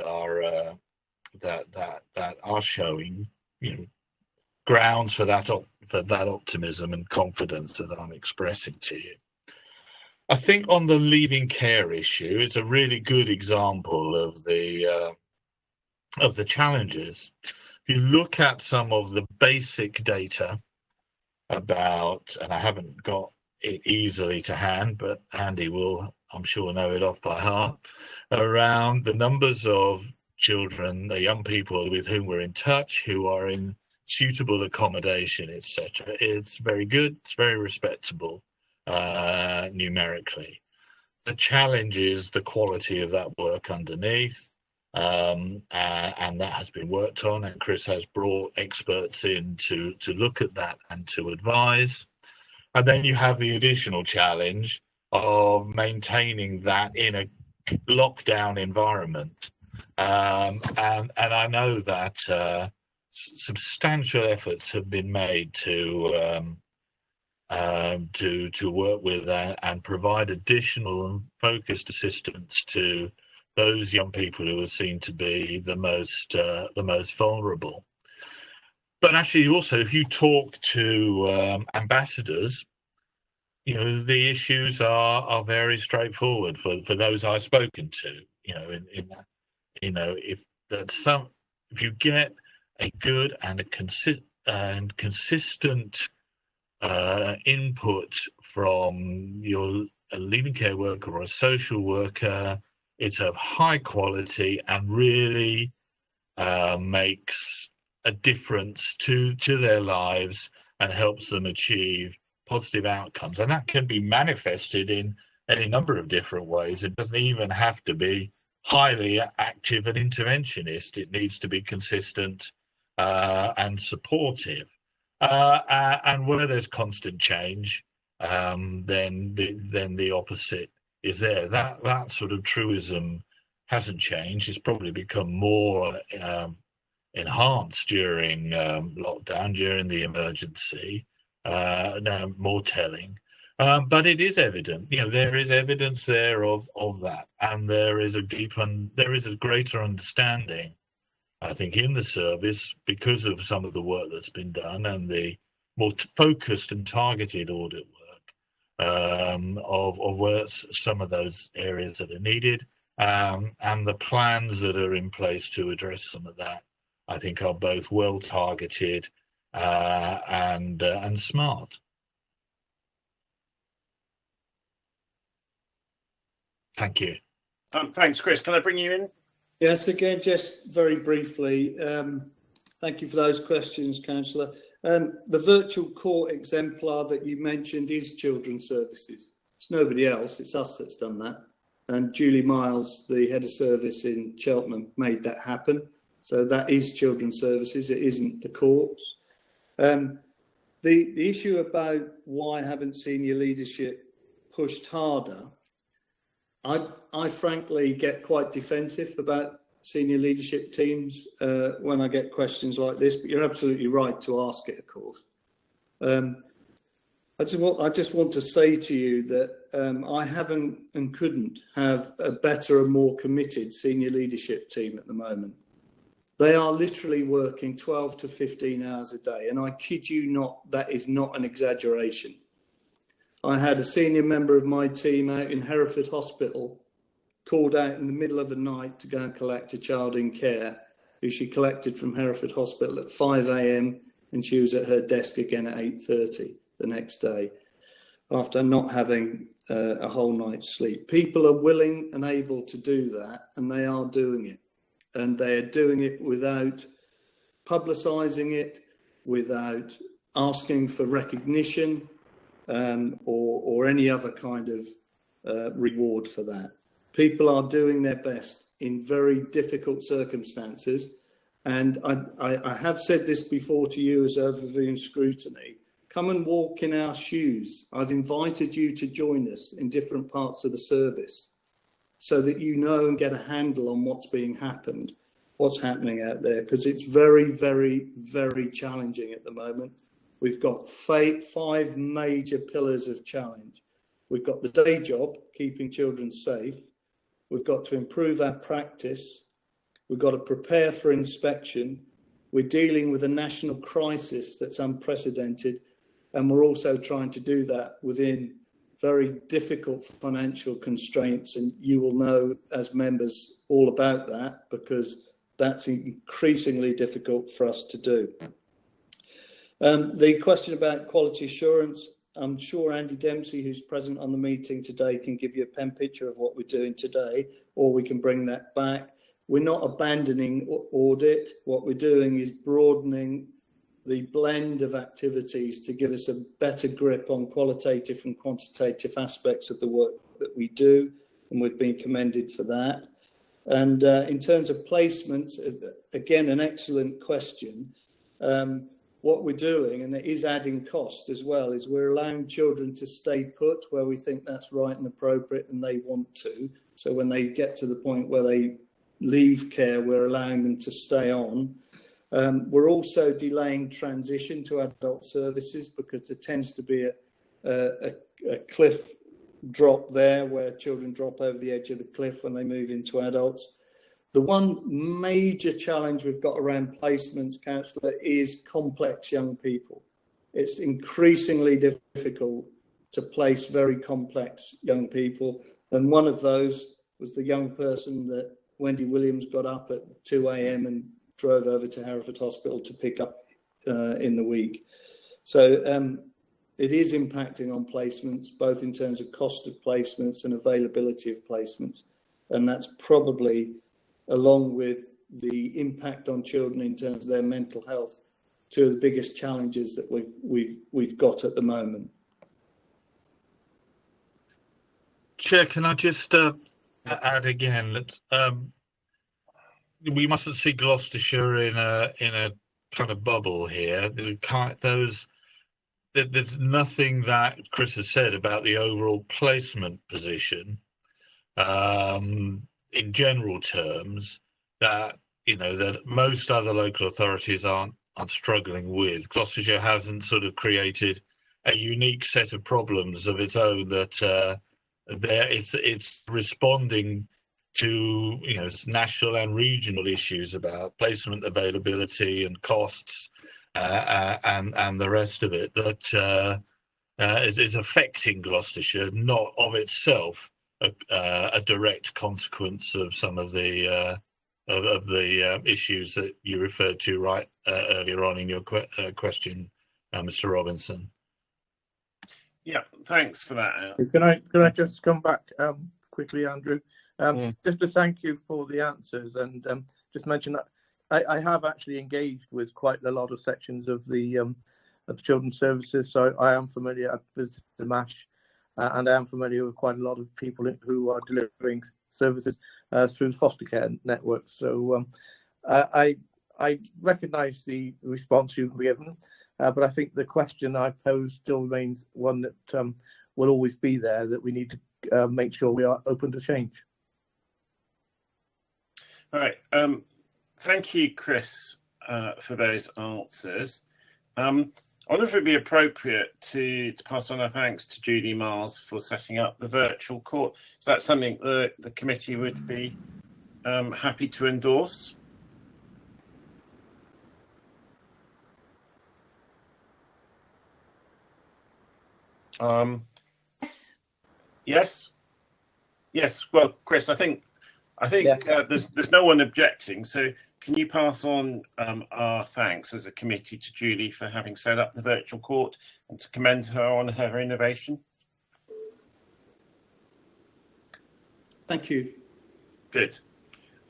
are showing grounds for that optimism and confidence that I'm expressing to you. I think on the leaving care issue, it's a really good example of the challenges. If you look at some of the basic data about, and I haven't got it easily to hand, but Andy will, I'm sure, know it off by heart, around the numbers of children, the young people with whom we're in touch, who are in suitable accommodation, etc. It's very good. It's very respectable numerically. The challenge is the quality of that work underneath, and that has been worked on, and Chris has brought experts in to look at that and to advise. And then you have the additional challenge of maintaining that in a lockdown environment. And I know that substantial efforts have been made to work with and provide additional and focused assistance to those young people who are seen to be the most vulnerable. But actually, also, if you talk to ambassadors the issues are very straightforward for those I've spoken to. In that, if you get a good and consistent input from a leaving care worker or a social worker, it's of high quality and really makes a difference to their lives and helps them achieve positive outcomes. And that can be manifested in any number of different ways. It doesn't even have to be highly active and interventionist. It needs to be consistent and supportive. And where there's constant change, then the opposite is there. That sort of truism hasn't changed. It's probably become more enhanced during lockdown, during the emergency, now more telling. But it is evident, there is evidence there of that, and there is a greater understanding, I think, in the service because of some of the work that's been done and the more focused and targeted audit work of where some of those areas that are needed, and the plans that are in place to address some of that, I think, are both well targeted and smart. Thank you. Thanks, Chris. Can I bring you in? Yes, again, just very briefly, thank you for those questions, Councillor. The virtual court exemplar that you mentioned is Children's Services. It's nobody else, it's us that's done that. And Julie Miles, the head of service in Cheltenham, made that happen. So that is Children's Services, it isn't the courts. The issue about why haven't senior leadership pushed harder, I frankly get quite defensive about senior leadership teams when I get questions like this, but you're absolutely right to ask it, of course. I just want to say to you that I haven't and couldn't have a better and more committed senior leadership team at the moment. They are literally working 12 to 15 hours a day, and I kid you not, that is not an exaggeration. I had a senior member of my team out in Hereford Hospital called out in the middle of the night to go and collect a child in care, who she collected from Hereford Hospital at 5 a.m. and she was at her desk again at 8:30 the next day after not having a whole night's sleep. People are willing and able to do that, and they are doing it. And they are doing it without publicising it, without asking for recognition, or any other kind of reward for that. People are doing their best in very difficult circumstances. And I have said this before to you as overviewing Scrutiny. Come and walk in our shoes. I've invited you to join us in different parts of the service so that you know and get a handle on what's happening out there, because it's very, very, very challenging at the moment. We've got 5 major pillars of challenge. We've got the day job, keeping children safe. We've got to improve our practice. We've got to prepare for inspection. We're dealing with a national crisis that's unprecedented. And we're also trying to do that within very difficult financial constraints. And you will know as members all about that, because that's increasingly difficult for us to do. The question about quality assurance, I'm sure Andy Dempsey, who's present on the meeting today, can give you a pen picture of what we're doing today, or we can bring that back. We're not abandoning audit. What we're doing is broadening the blend of activities to give us a better grip on qualitative and quantitative aspects of the work that we do, and we've been commended for that. And in terms of placements, again, an excellent question. What we're doing, and it is adding cost as well, is we're allowing children to stay put where we think that's right and appropriate and they want to. So when they get to the point where they leave care, we're allowing them to stay on. We're also delaying transition to adult services, because there tends to be a cliff drop there where children drop over the edge of the cliff when they move into adults. The one major challenge we've got around placements, Councillor, is complex young people. It's increasingly difficult to place very complex young people. And one of those was the young person that Wendy Williams got up at 2 a.m. and drove over to Hereford Hospital to pick up in the week. So it is impacting on placements, both in terms of cost of placements and availability of placements. And that's probably, along with the impact on children in terms of their mental health, two of the biggest challenges that we've got at the moment. Chair, can I just add again that we mustn't see Gloucestershire in a kind of bubble here. There's nothing that Chris has said about the overall placement position in general terms that that most other local authorities aren't struggling with. Gloucestershire hasn't sort of created a unique set of problems of its own that it's responding to national and regional issues about placement availability and costs and the rest of it that is affecting Gloucestershire, not of itself a direct consequence of some of the issues that you referred to right earlier on in your question, Mr. Robinson. Yeah, thanks for that. Can I just come back quickly, Andrew? Just to thank you for the answers and just mention that I have actually engaged with quite a lot of sections of the children's services, so I am familiar. I've visited the MASH, and I am familiar with quite a lot of people who are delivering services through foster care networks. So I recognise the response you've given, but I think the question I posed still remains one that will always be there, that we need to make sure we are open to change. All right. Thank you, Chris, for those answers. I wonder if it would be appropriate to pass on our thanks to Judy Miles for setting up the virtual court. Is that something that the committee would be happy to endorse? Yes. Yes. Well, Chris, I think yes. There's no one objecting. So can you pass on our thanks as a committee to Julie for having set up the virtual court and to commend her on her innovation? Thank you. Good.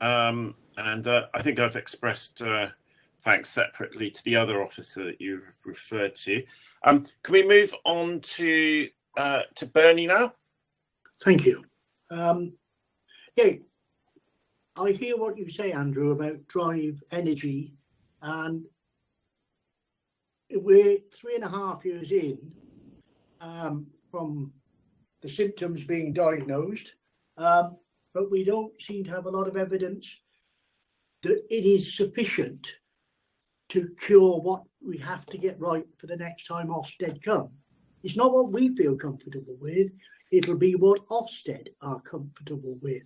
And I think I've expressed thanks separately to the other officer that you've referred to. Can we move on to Bernie now? Thank you. Yeah, I hear what you say, Andrew, about drive, energy, and we're 3.5 years in from the symptoms being diagnosed, but we don't seem to have a lot of evidence that it is sufficient to cure what we have to get right for the next time Ofsted come. It's not what we feel comfortable with, it'll be what Ofsted are comfortable with.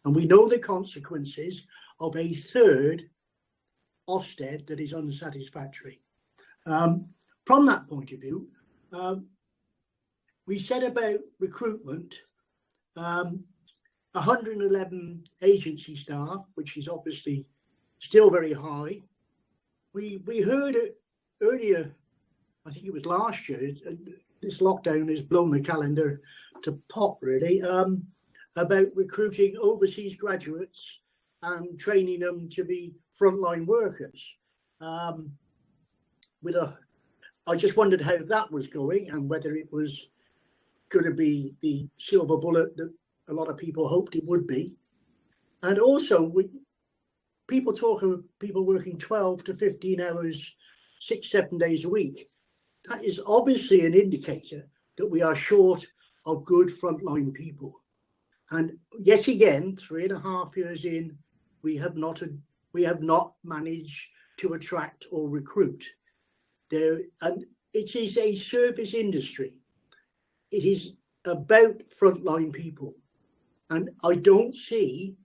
And we know the consequences of a third Ofsted that is unsatisfactory. From that point of view, we said about recruitment, 111 agency staff, which is obviously still very high. We heard it earlier, I think it was last year, this lockdown has blown the calendar to pot really, about recruiting overseas graduates and training them to be frontline workers. I just wondered how that was going and whether it was going to be the silver bullet that a lot of people hoped it would be. And also, people talk of people working 12 to 15 hours, 6-7 days a week. That is obviously an indicator that we are short of good frontline people. And yet again, 3.5 years in, we have not managed to attract or recruit. And it is a service industry. It is about frontline people. And I don't see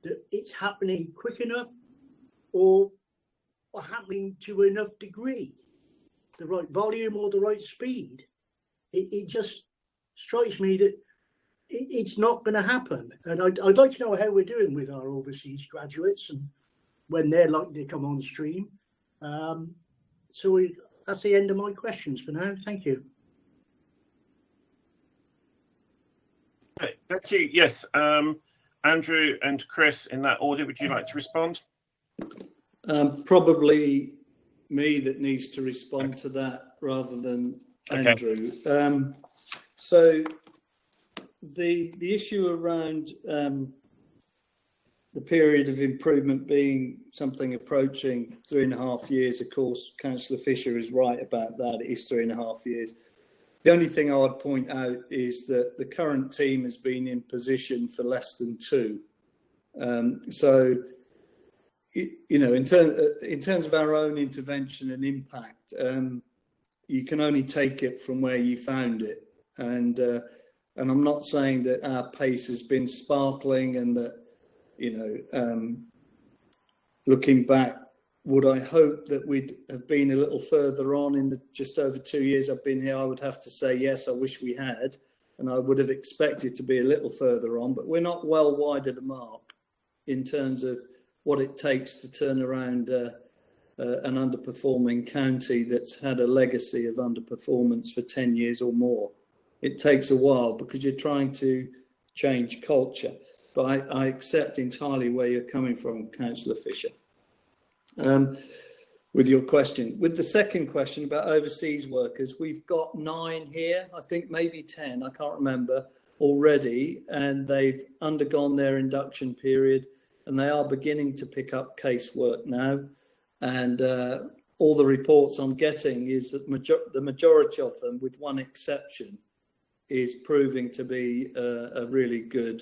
that it's happening quick enough or happening to enough degree, the right volume or the right speed. It just strikes me that it's not going to happen. And I'd like to know how we're doing with our overseas graduates and when they're likely to come on stream. That's the end of my questions for now. Thank you. Thank you. Yes, Andrew and Chris, in that order, would you like to respond? Probably me that needs to respond to that rather than Andrew. So the issue around the period of improvement being something approaching 3.5 years, of course, Councillor Fisher is right about that. It is 3.5 years. The only thing I would point out is that the current team has been in position for less than 2. So, you know, in terms of our own intervention and impact, you can only take it from where you found it. And I'm not saying that our pace has been sparkling and that, you know, looking back, would I hope that we'd have been a little further on in the just over 2 years I've been here? I would have to say, yes, I wish we had. And I would have expected to be a little further on, but we're not well wide of the mark in terms of what it takes to turn around an underperforming county that's had a legacy of underperformance for 10 years or more. It takes a while because you're trying to change culture. But I accept entirely where you're coming from, Councillor Fisher. With your question. With the second question about overseas workers, we've got 9 here, I think maybe 10, I can't remember, already, and they've undergone their induction period and they are beginning to pick up casework now. And all the reports I'm getting is that the majority of them, with one exception, is proving to be a really good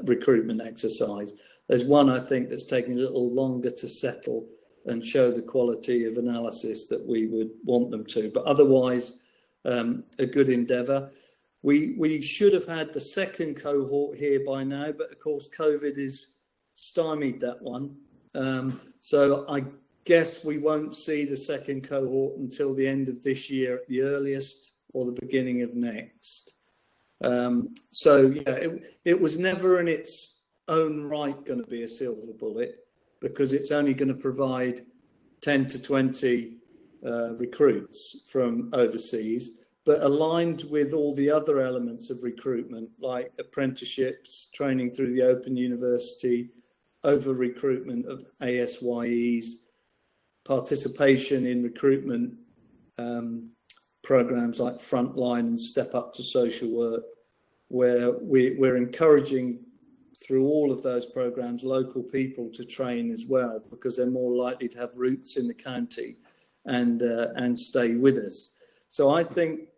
recruitment exercise. There's one, I think, that's taking a little longer to settle and show the quality of analysis that we would want them to. But otherwise, a good endeavour. We should have had the second cohort here by now, but of course, COVID has stymied that one. So I guess we won't see the second cohort until the end of this year at the earliest, or the beginning of next. So yeah, it was never in its own right going to be a silver bullet, because it's only going to provide 10 to 20 recruits from overseas, but aligned with all the other elements of recruitment, like apprenticeships, training through the Open University, over recruitment of ASYEs, participation in recruitment programs like Frontline and Step Up to Social Work, where we're encouraging through all of those programs local people to train as well, because they're more likely to have roots in the county and stay with us. So I think,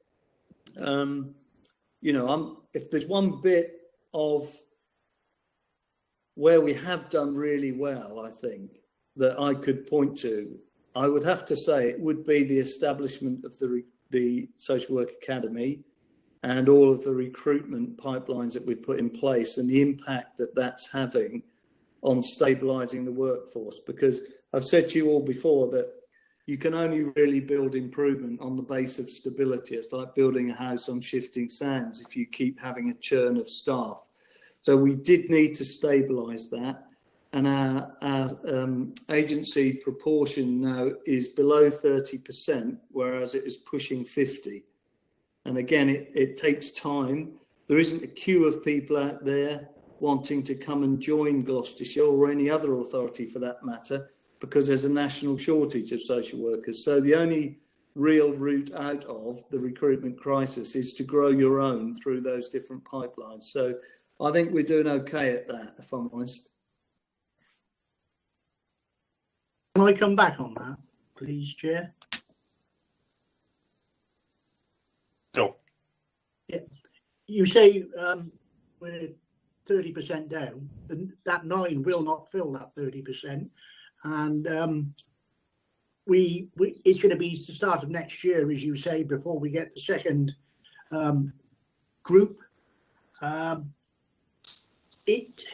you know, if there's one bit of where we have done really well, I think, that I could point to, I would have to say it would be the establishment of the Social Work Academy and all of the recruitment pipelines that we put in place, and the impact that that's having on stabilising the workforce. Because I've said to you all before that you can only really build improvement on the base of stability. It's like building a house on shifting sands if you keep having a churn of staff. So we did need to stabilise that. And our agency proportion now is below 30%, whereas it is pushing 50%. And again, it takes time. There isn't a queue of people out there wanting to come and join Gloucestershire or any other authority for that matter, because there's a national shortage of social workers. So the only real route out of the recruitment crisis is to grow your own through those different pipelines. So I think we're doing okay at that, if I'm honest. Can I come back on that, please, Chair? Sure. Yeah. You say we're 30% down, and that 9 will not fill that 30%. And it's going to be the start of next year, as you say, before we get the second group. It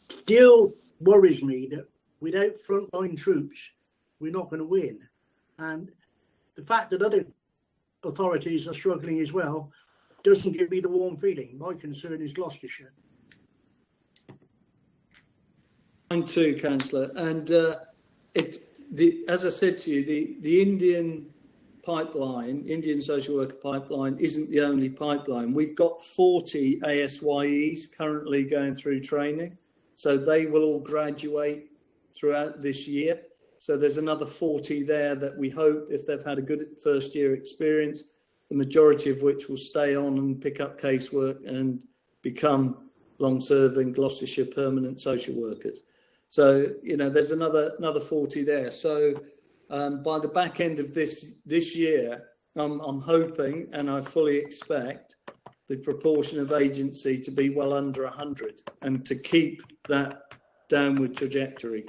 still worries me that without frontline troops, we're not going to win. And the fact that other authorities are struggling as well, doesn't give me the warm feeling. My concern is Gloucestershire. Mine too, Councillor. And as I said to you, the Indian pipeline, Indian social worker pipeline, isn't the only pipeline. We've got 40 ASYEs currently going through training. So they will all graduate throughout this year. So there's another 40 there that we hope, if they've had a good first year experience, the majority of which will stay on and pick up casework and become long-serving Gloucestershire permanent social workers. So, you know, there's another 40 there. So by the back end of this year, I'm hoping, and I fully expect, the proportion of agency to be well under 100 and to keep that downward trajectory.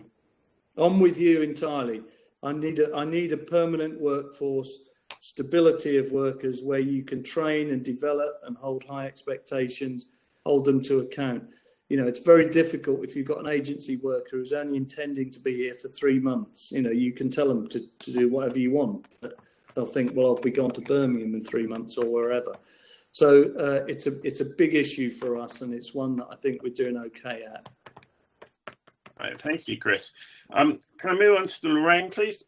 I'm with you entirely. I need a permanent workforce, stability of workers where you can train and develop and hold high expectations, hold them to account. You know, it's very difficult if you've got an agency worker who's only intending to be here for 3 months. You know, you can tell them to do whatever you want, but they'll think, well, I'll be gone to Birmingham in 3 months or wherever. So it's a big issue for us, and it's one that I think we're doing okay at. Right, thank you, Chris. Can I move on to Lorraine, please?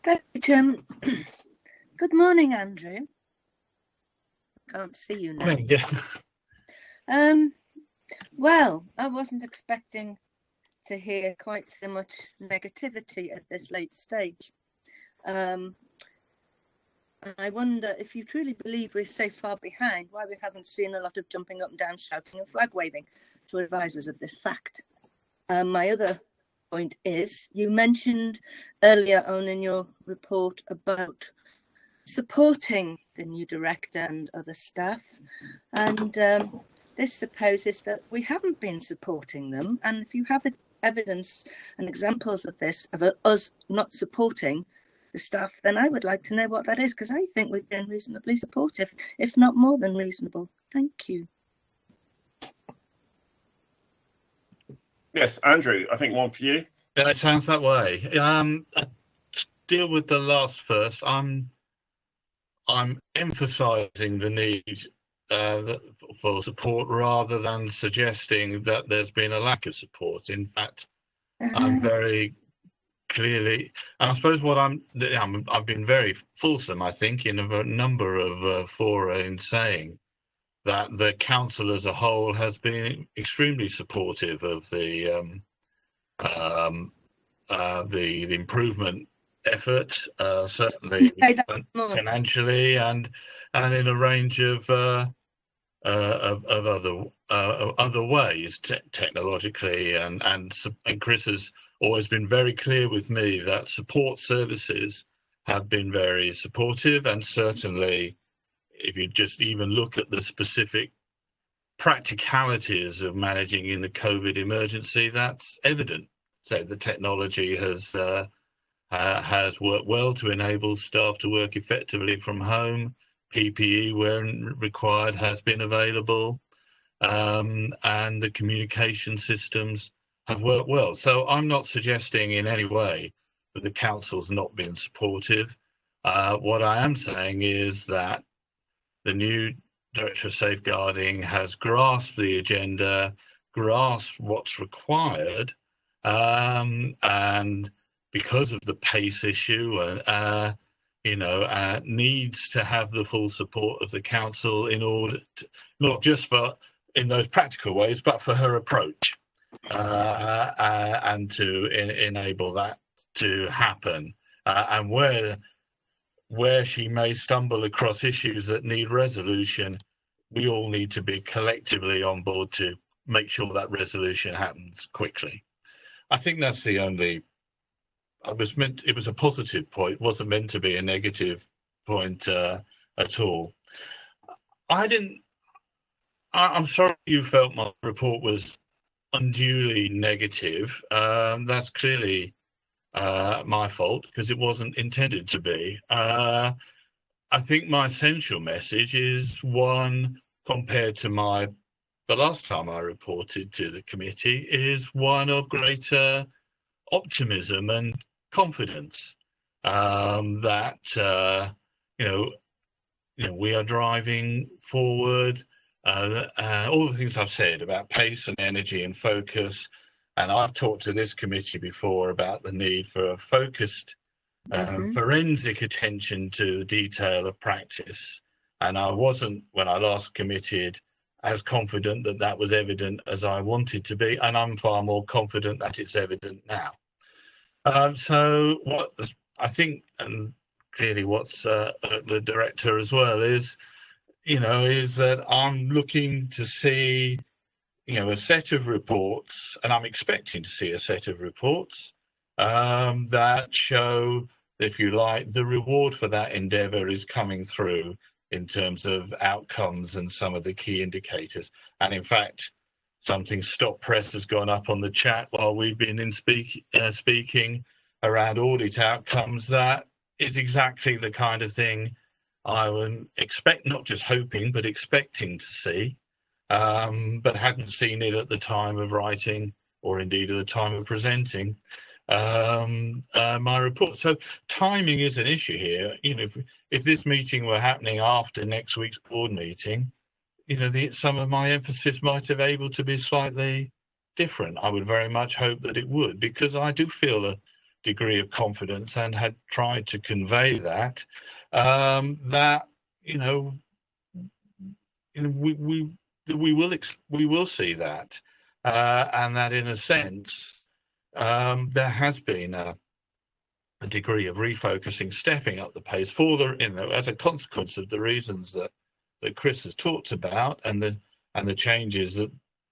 Thank you, Jim. Good morning, Andrew. Can't see you now. Well, I wasn't expecting to hear quite so much negativity at this late stage. I wonder if you truly believe we're so far behind, why we haven't seen a lot of jumping up and down, shouting and flag waving to advise us of this fact. My other point is, you mentioned earlier on in your report about supporting the new director and other staff, and this supposes that we haven't been supporting them, and if you have evidence and examples of this, of us not supporting the staff, then I would like to know what that is, because I think we've been reasonably supportive, if not more than reasonable. Thank you. Yes, Andrew, I think one for you. Yeah, it sounds that way. Deal with the last first. I'm emphasising the need for support rather than suggesting that there's been a lack of support. In fact, I'm very clearly, and I suppose what I've been very fulsome, I think, in a number of fora in saying that the council as a whole has been extremely supportive of the improvement effort, certainly financially and in a range of other ways, technologically, and Chris has always been very clear with me that support services have been very supportive, and certainly if you just even look at the specific practicalities of managing in the COVID emergency, that's evident. So the technology has worked well to enable staff to work effectively from home. PPE, where required, has been available, and the communication systems have worked well. So I'm not suggesting in any way that the council's not been supportive. What I am saying is that the new Director of Safeguarding has grasped the agenda, grasped what's required, and because of the pace issue, needs to have the full support of the council in order to, not just for in those practical ways, but for her approach, and to enable that to happen. And where she may stumble across issues that need resolution, we all need to be collectively on board to make sure that resolution happens quickly. I think that's the only. It was a positive point. It wasn't meant to be a negative point at all. I'm sorry you felt my report was unduly negative. That's clearly my fault, because it wasn't intended to be. I think my essential message is one, compared to the last time I reported to the committee, is one of greater optimism and confidence. that we are driving forward. All the things I've said about pace and energy and focus, and I've talked to this committee before about the need for a focused forensic attention to the detail of practice. And I wasn't, when I last committed, as confident that that was evident as I wanted to be, and I'm far more confident that it's evident now. So what I think, and clearly what's the director as well, is that I'm looking to see, a set of reports, and I'm expecting to see a set of reports that show, if you like, the reward for that endeavour is coming through in terms of outcomes and some of the key indicators. And in fact, something Stop Press has gone up on the chat while we've been speaking around audit outcomes. That is exactly the kind of thing I would expect, not just hoping, but expecting to see, but hadn't seen it at the time of writing or indeed at the time of presenting my report. So timing is an issue here. If this meeting were happening after next week's board meeting, some of my emphasis might have able to be slightly different. I would very much hope that it would, because I do feel a degree of confidence and had tried to convey that, we will see that, and that in a sense there has been a degree of refocusing, stepping up the pace for as a consequence of the reasons that Chris has talked about, and the changes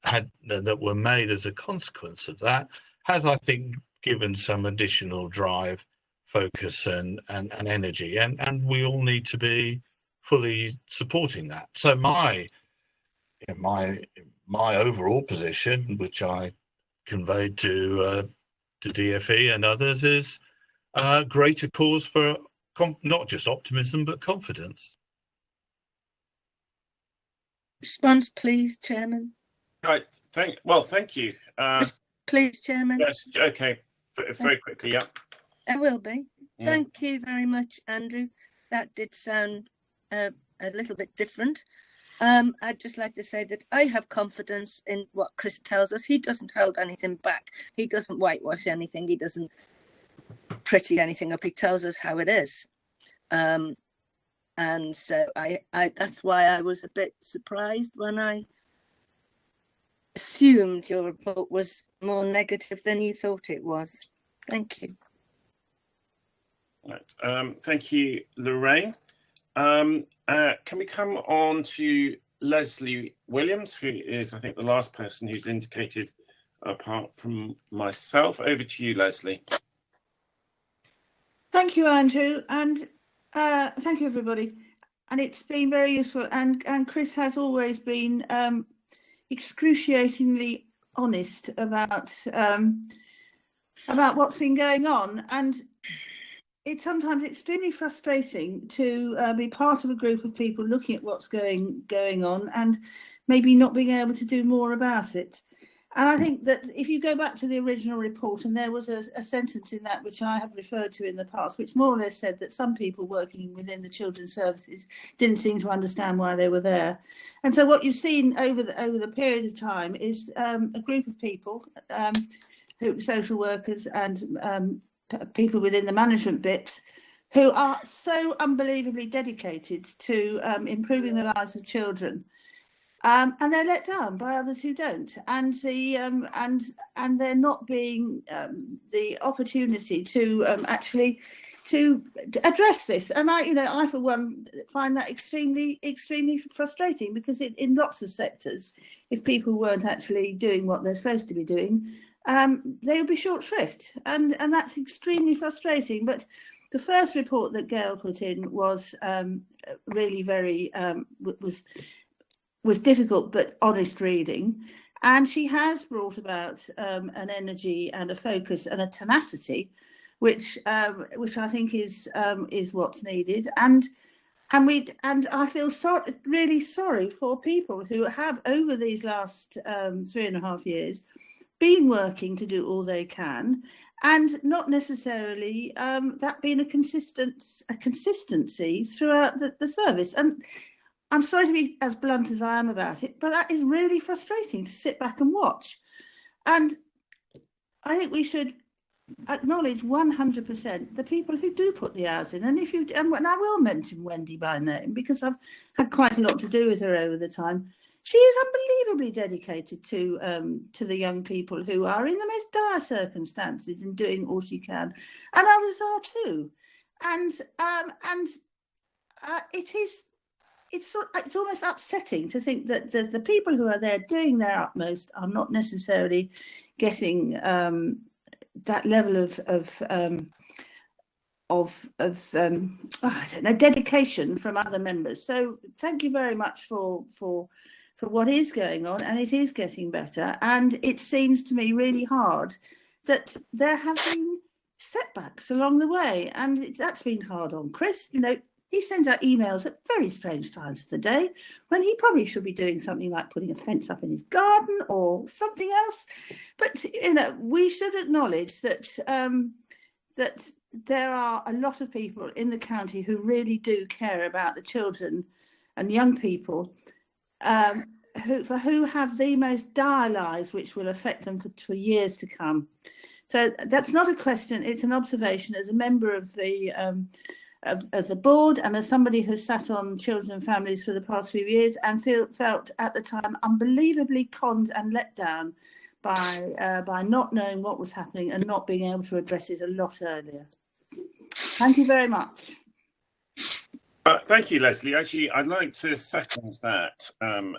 that were made as a consequence of that, has, I think, given some additional drive, focus, and energy, and we all need to be fully supporting that. So my overall position, which I conveyed to DFE and others, is greater cause for not just optimism but confidence. Response, please, Chairman. Right. Thank you. Please, Chairman. Yes. Okay. Very quickly. Yeah. I will be. Thank you very much, Andrew. That did sound a little bit different. I'd just like to say that I have confidence in what Chris tells us. He doesn't hold anything back. He doesn't whitewash anything. He doesn't pretty anything up. He tells us how it is. And so I that's why I was a bit surprised when I assumed your report was more negative than you thought it was. Thank you. Right. Thank you, Lorraine. Can we come on to Leslie Williams, who is, I think, the last person who's indicated apart from myself. Over to you, Leslie. Thank you, Andrew, and thank you, everybody. And it's been very useful. And Chris has always been excruciatingly honest about what's been going on. And it's sometimes extremely frustrating to be part of a group of people looking at what's going on and maybe not being able to do more about it. And I think that if you go back to the original report, and there was a sentence in that which I have referred to in the past, which more or less said that some people working within the children's services didn't seem to understand why they were there. And so what you've seen over the period of time is a group of people, social workers and people within the management bit, who are so unbelievably dedicated to improving the lives of children. And they're let down by others who don't, and they're not being the opportunity to actually to address this. And I for one find that extremely frustrating, because in lots of sectors, if people weren't actually doing what they're supposed to be doing, they would be short shrift, and that's extremely frustrating. But the first report that Gail put in was really very was difficult but honest reading, and she has brought about an energy and a focus and a tenacity, which I think is what's needed. And I feel really sorry for people who have, over these last 3.5 years, been working to do all they can, and not necessarily that being a consistency throughout the service. And I'm sorry to be as blunt as I am about it, but that is really frustrating to sit back and watch. And I think we should acknowledge 100% the people who do put the hours in. And and I will mention Wendy by name because I've had quite a lot to do with her over the time. She is unbelievably dedicated to the young people who are in the most dire circumstances and doing all she can, and others are too. And it's almost upsetting to think that the people who are there doing their utmost are not necessarily getting that level of I don't know, dedication from other members. So thank you very much for what is going on, and it is getting better. And it seems to me really hard that there have been setbacks along the way, and that's been hard on Chris. You know, he sends out emails at very strange times of the day when he probably should be doing something like putting a fence up in his garden or something else. But you know, we should acknowledge that that there are a lot of people in the county who really do care about the children and young people who have the most dire lives, which will affect them for years to come. So that's not a question; it's an observation. As a member of the board and as somebody who sat on children and families for the past few years and felt at the time unbelievably conned and let down by not knowing what was happening and not being able to address it a lot earlier. Thank you very much. Thank you, Leslie. Actually, I'd like to second that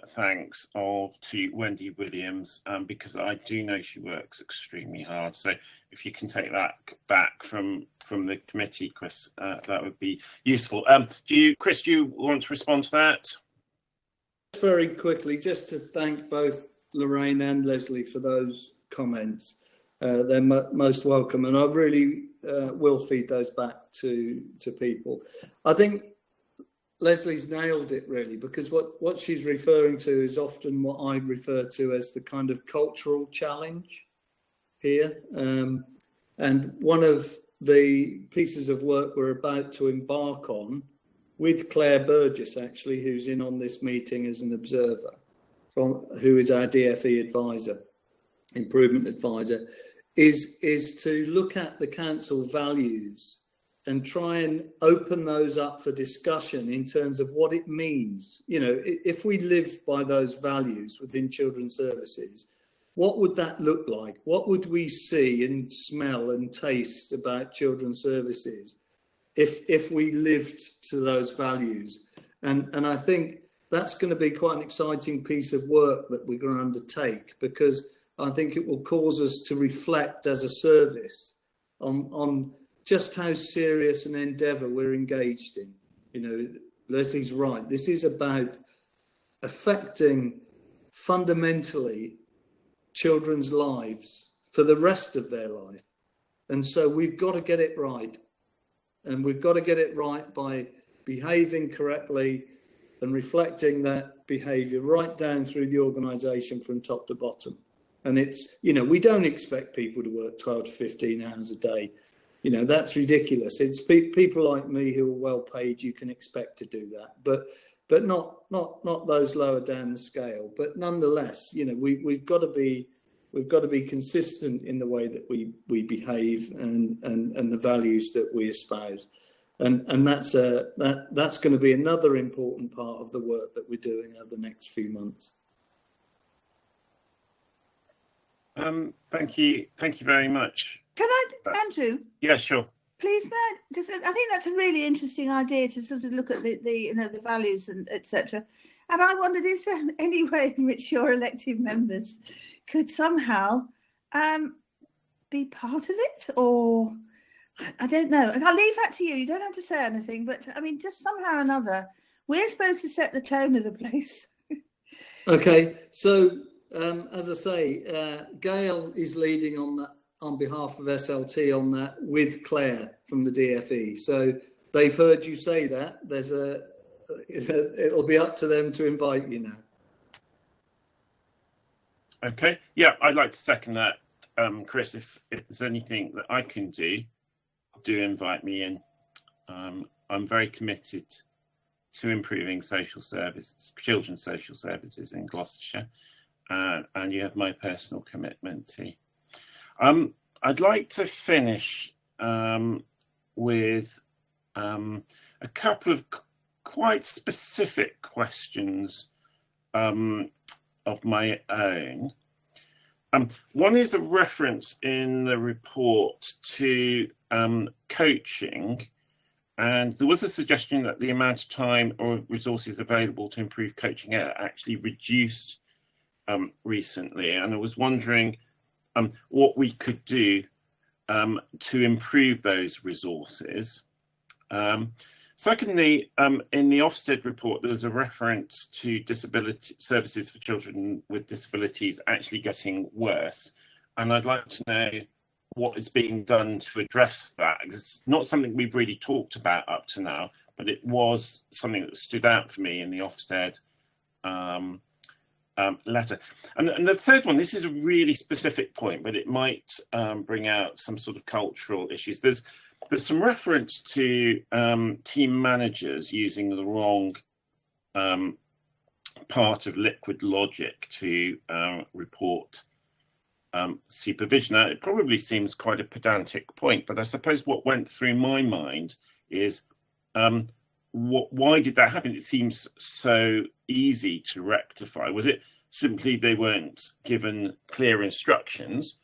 thanks to Wendy Williams, because I do know she works extremely hard. So if you can take that back from the committee, Chris, that would be useful. Chris, do you want to respond to that? Very quickly, just to thank both Lorraine and Leslie for those comments. They're most welcome, and I really will feed those back to people. I think Leslie's nailed it really, because what she's referring to is often what I refer to as the kind of cultural challenge here. And one of the pieces of work we're about to embark on with Claire Burgess, actually, who's in on this meeting as an observer, who is our DFE advisor, improvement advisor, is to look at the council values and try and open those up for discussion in terms of what it means. You know, if we live by those values within children's services, what would that look like? What would we see and smell and taste about children's services if we lived to those values? And I think that's going to be quite an exciting piece of work that we're going to undertake, because I think it will cause us to reflect as a service on just how serious an endeavour we're engaged in. You know, Leslie's right. This is about affecting fundamentally children's lives for the rest of their life. And so we've got to get it right. And we've got to get it right by behaving correctly and reflecting that behaviour right down through the organisation from top to bottom. And it's, you know, we don't expect people to work 12 to 15 hours a day. You know, that's ridiculous. It's people like me who are well paid, you can expect to do that, but not those lower down the scale. But nonetheless, you know, we've got to be consistent in the way that we behave and the values that we espouse. And that's going to be another important part of the work that we're doing over the next few months. Thank you very much. Can I, Andrew? Yeah, sure. Please, I think that's a really interesting idea to sort of look at the you know, the values and etc. And I wondered, is there any way in which your elected members could somehow be part of it, or I don't know. I'll leave that to you. You don't have to say anything, but I mean, just somehow or another, we're supposed to set the tone of the place. Okay, so as I say, Gail is leading on that on behalf of SLT on that with Claire from the DFE. So they've heard you say that. It'll be up to them to invite you now. Okay, yeah, I'd like to second that, Chris. If there's anything that I can do invite me in. I'm very committed to improving social services, children's social services in Gloucestershire, and you have my personal commitment too. I'd like to finish with a couple of quite specific questions of my own. One is a reference in the report to coaching, and there was a suggestion that the amount of time or resources available to improve coaching are actually reduced recently, and I was wondering what we could do to improve those resources. Secondly, in the Ofsted report, there was a reference to disability services for children with disabilities actually getting worse. And I'd like to know what is being done to address that. It's not something we've really talked about up to now, but it was something that stood out for me in the Ofsted letter. And the third one, this is a really specific point, but it might bring out some sort of cultural issues. There's some reference to team managers using the wrong part of liquid logic to report supervision. Now, it probably seems quite a pedantic point, but I suppose what went through my mind is why did that happen? It seems so easy to rectify. Was it simply they weren't given clear instructions,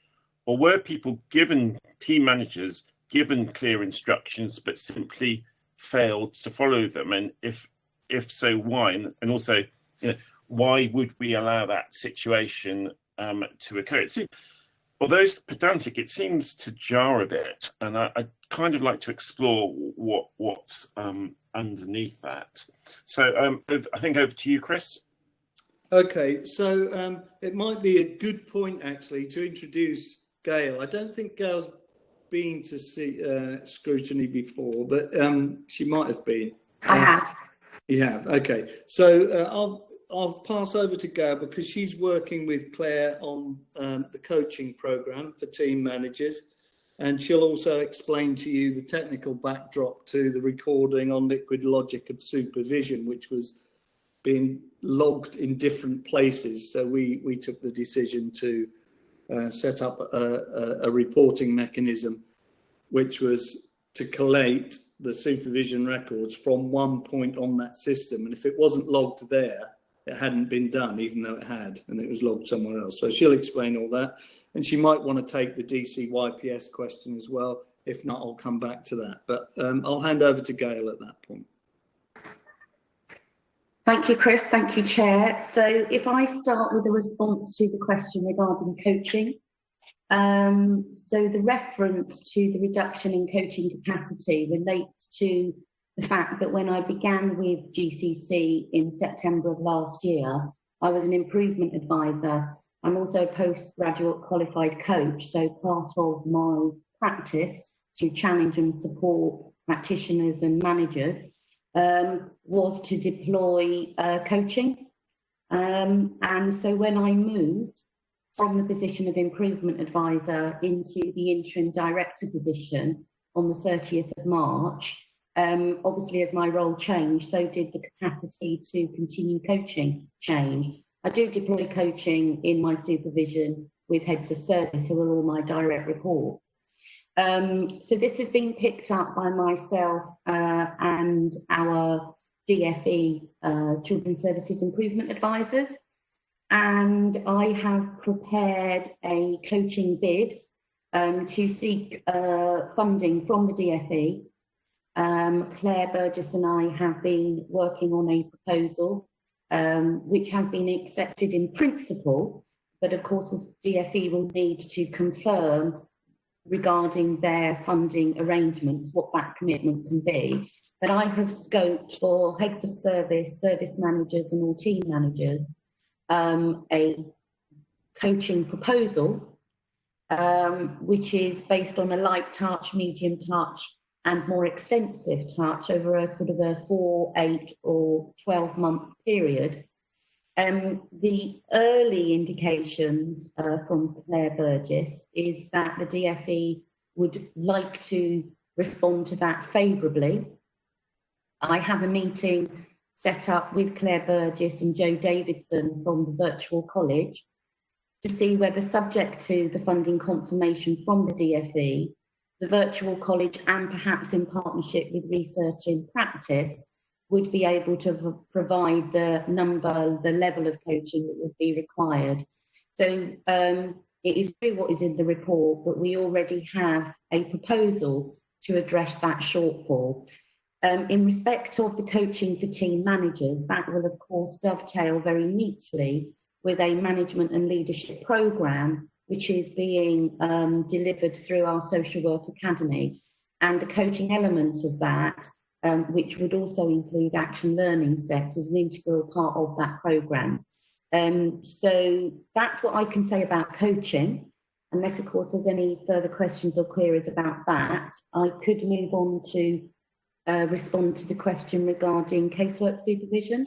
or were people given, team managers given clear instructions but simply failed to follow them? And if so, why? And also, why would we allow that situation to occur? Although it's pedantic, it seems to jar a bit, and I'd kind of like to explore what's underneath that. So I think over to you, Chris. Okay, so it might be a good point actually to introduce Gail. I don't think Gail's been to see Scrutiny before, but she might have been. I have. You have, okay. So I'll pass over to Gail because she's working with Claire on the coaching program for team managers, and she'll also explain to you the technical backdrop to the recording on liquid logic of supervision, which was being logged in different places. So we took the decision to set up a reporting mechanism, which was to collate the supervision records from one point on that system. And if it wasn't logged there, it hadn't been done, even though it had, and it was logged somewhere else. So she'll explain all that. And she might want to take the DC YPS question as well. If not, I'll come back to that. But I'll hand over to Gail at that point. Thank you, Chris. Thank you, Chair. So if I start with a response to the question regarding coaching. So the reference to the reduction in coaching capacity relates to the fact that when I began with GCC in September of last year, I was an improvement advisor. I'm also a postgraduate qualified coach, so part of my practice to challenge and support practitioners and managers was to deploy coaching. And so when I moved from the position of improvement advisor into the interim director position on the 30th of March, obviously as my role changed, so did the capacity to continue coaching change. I do deploy coaching in my supervision with heads of service who are all my direct reports. So this has been picked up by myself and our DFE, Children's Services Improvement Advisors. And I have prepared a coaching bid to seek funding from the DFE. Claire Burgess and I have been working on a proposal which has been accepted in principle, but of course the DFE will need to confirm regarding their funding arrangements what that commitment can be. But I have scoped for heads of service, service managers and all team managers a coaching proposal which is based on a light touch, medium touch and more extensive touch over a sort of a 4, 8 or 12 month period, The early indications from Claire Burgess is that the DFE would like to respond to that favourably. I have a meeting set up with Claire Burgess and Joe Davidson from the Virtual College to see whether, subject to the funding confirmation from the DFE, the Virtual College, and perhaps in partnership with Research in Practice, would be able to provide the level of coaching that would be required. So it is true what is in the report, but we already have a proposal to address that shortfall. In respect of the coaching for team managers, that will of course dovetail very neatly with a management and leadership programme, which is being delivered through our Social Work Academy, and the coaching element of that, which would also include action learning sets, as an integral part of that programme. So that's what I can say about coaching. Unless, of course, there's any further questions or queries about that, I could move on to respond to the question regarding casework supervision.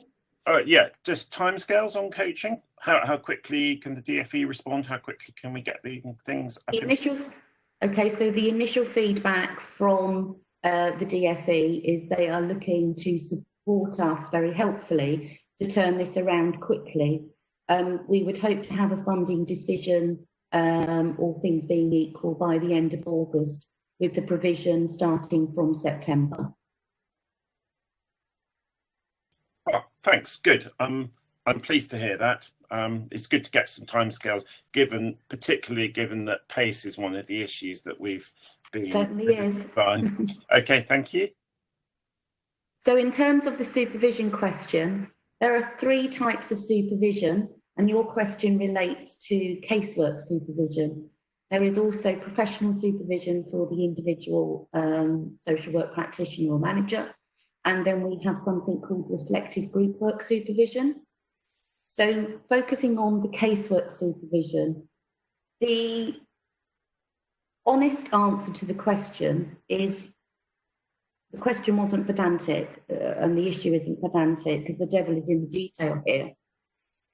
Yeah, just timescales on coaching. How quickly can the DFE respond? How quickly can we get the things up? So the initial feedback from the DFE is they are looking to support us very helpfully to turn this around quickly. We would hope to have a funding decision, all things being equal, by the end of August, with the provision starting from September. Oh, thanks. Good. I'm pleased to hear that. It's good to get some timescales, particularly given that pace is one of the issues that we've been. Certainly is. Okay, thank you. So in terms of the supervision question, there are 3 types of supervision, and your question relates to casework supervision. There is also professional supervision for the individual social work practitioner or manager. And then we have something called reflective group work supervision. So focusing on the casework supervision, the honest answer to the question is the question wasn't pedantic, and the issue isn't pedantic because the devil is in the detail here.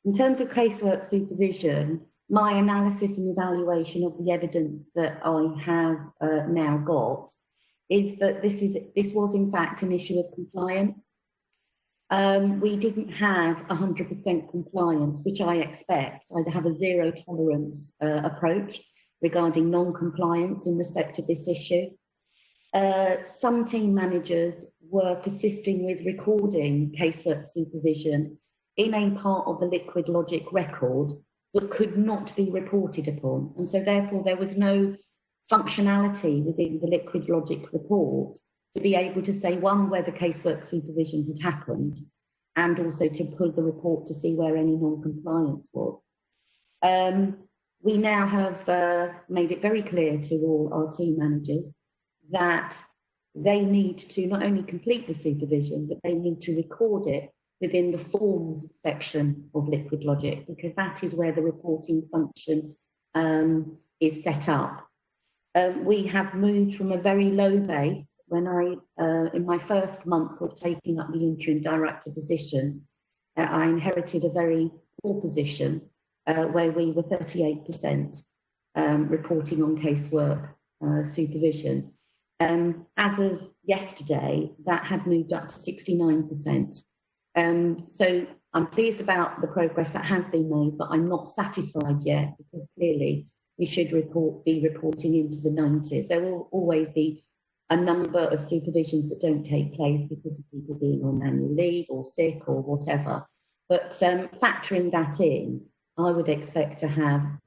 In terms of casework supervision, my analysis and evaluation of the evidence that I have now got is that this was in fact an issue of compliance. We didn't have 100% compliance, which I expect. I'd have a zero tolerance approach regarding non-compliance in respect of this issue. Some team managers were persisting with recording casework supervision in a part of the Liquid Logic record that could not be reported upon. And so therefore there was no functionality within the Liquid Logic report to be able to say, one, whether casework supervision had happened, and also to pull the report to see where any non-compliance was. We now have made it very clear to all our team managers that they need to not only complete the supervision, but they need to record it within the forms section of Liquid Logic, because that is where the reporting function is set up. We have moved from a very low base. When in my first month of taking up the interim director position, I inherited a very poor position where we were 38% reporting on casework supervision. As of yesterday, that had moved up to 69%. So I'm pleased about the progress that has been made, but I'm not satisfied yet, because clearly we should be reporting into the 90s. There will always be a number of supervisions that don't take place because of people being on annual leave or sick or whatever. But factoring that in, I would expect to have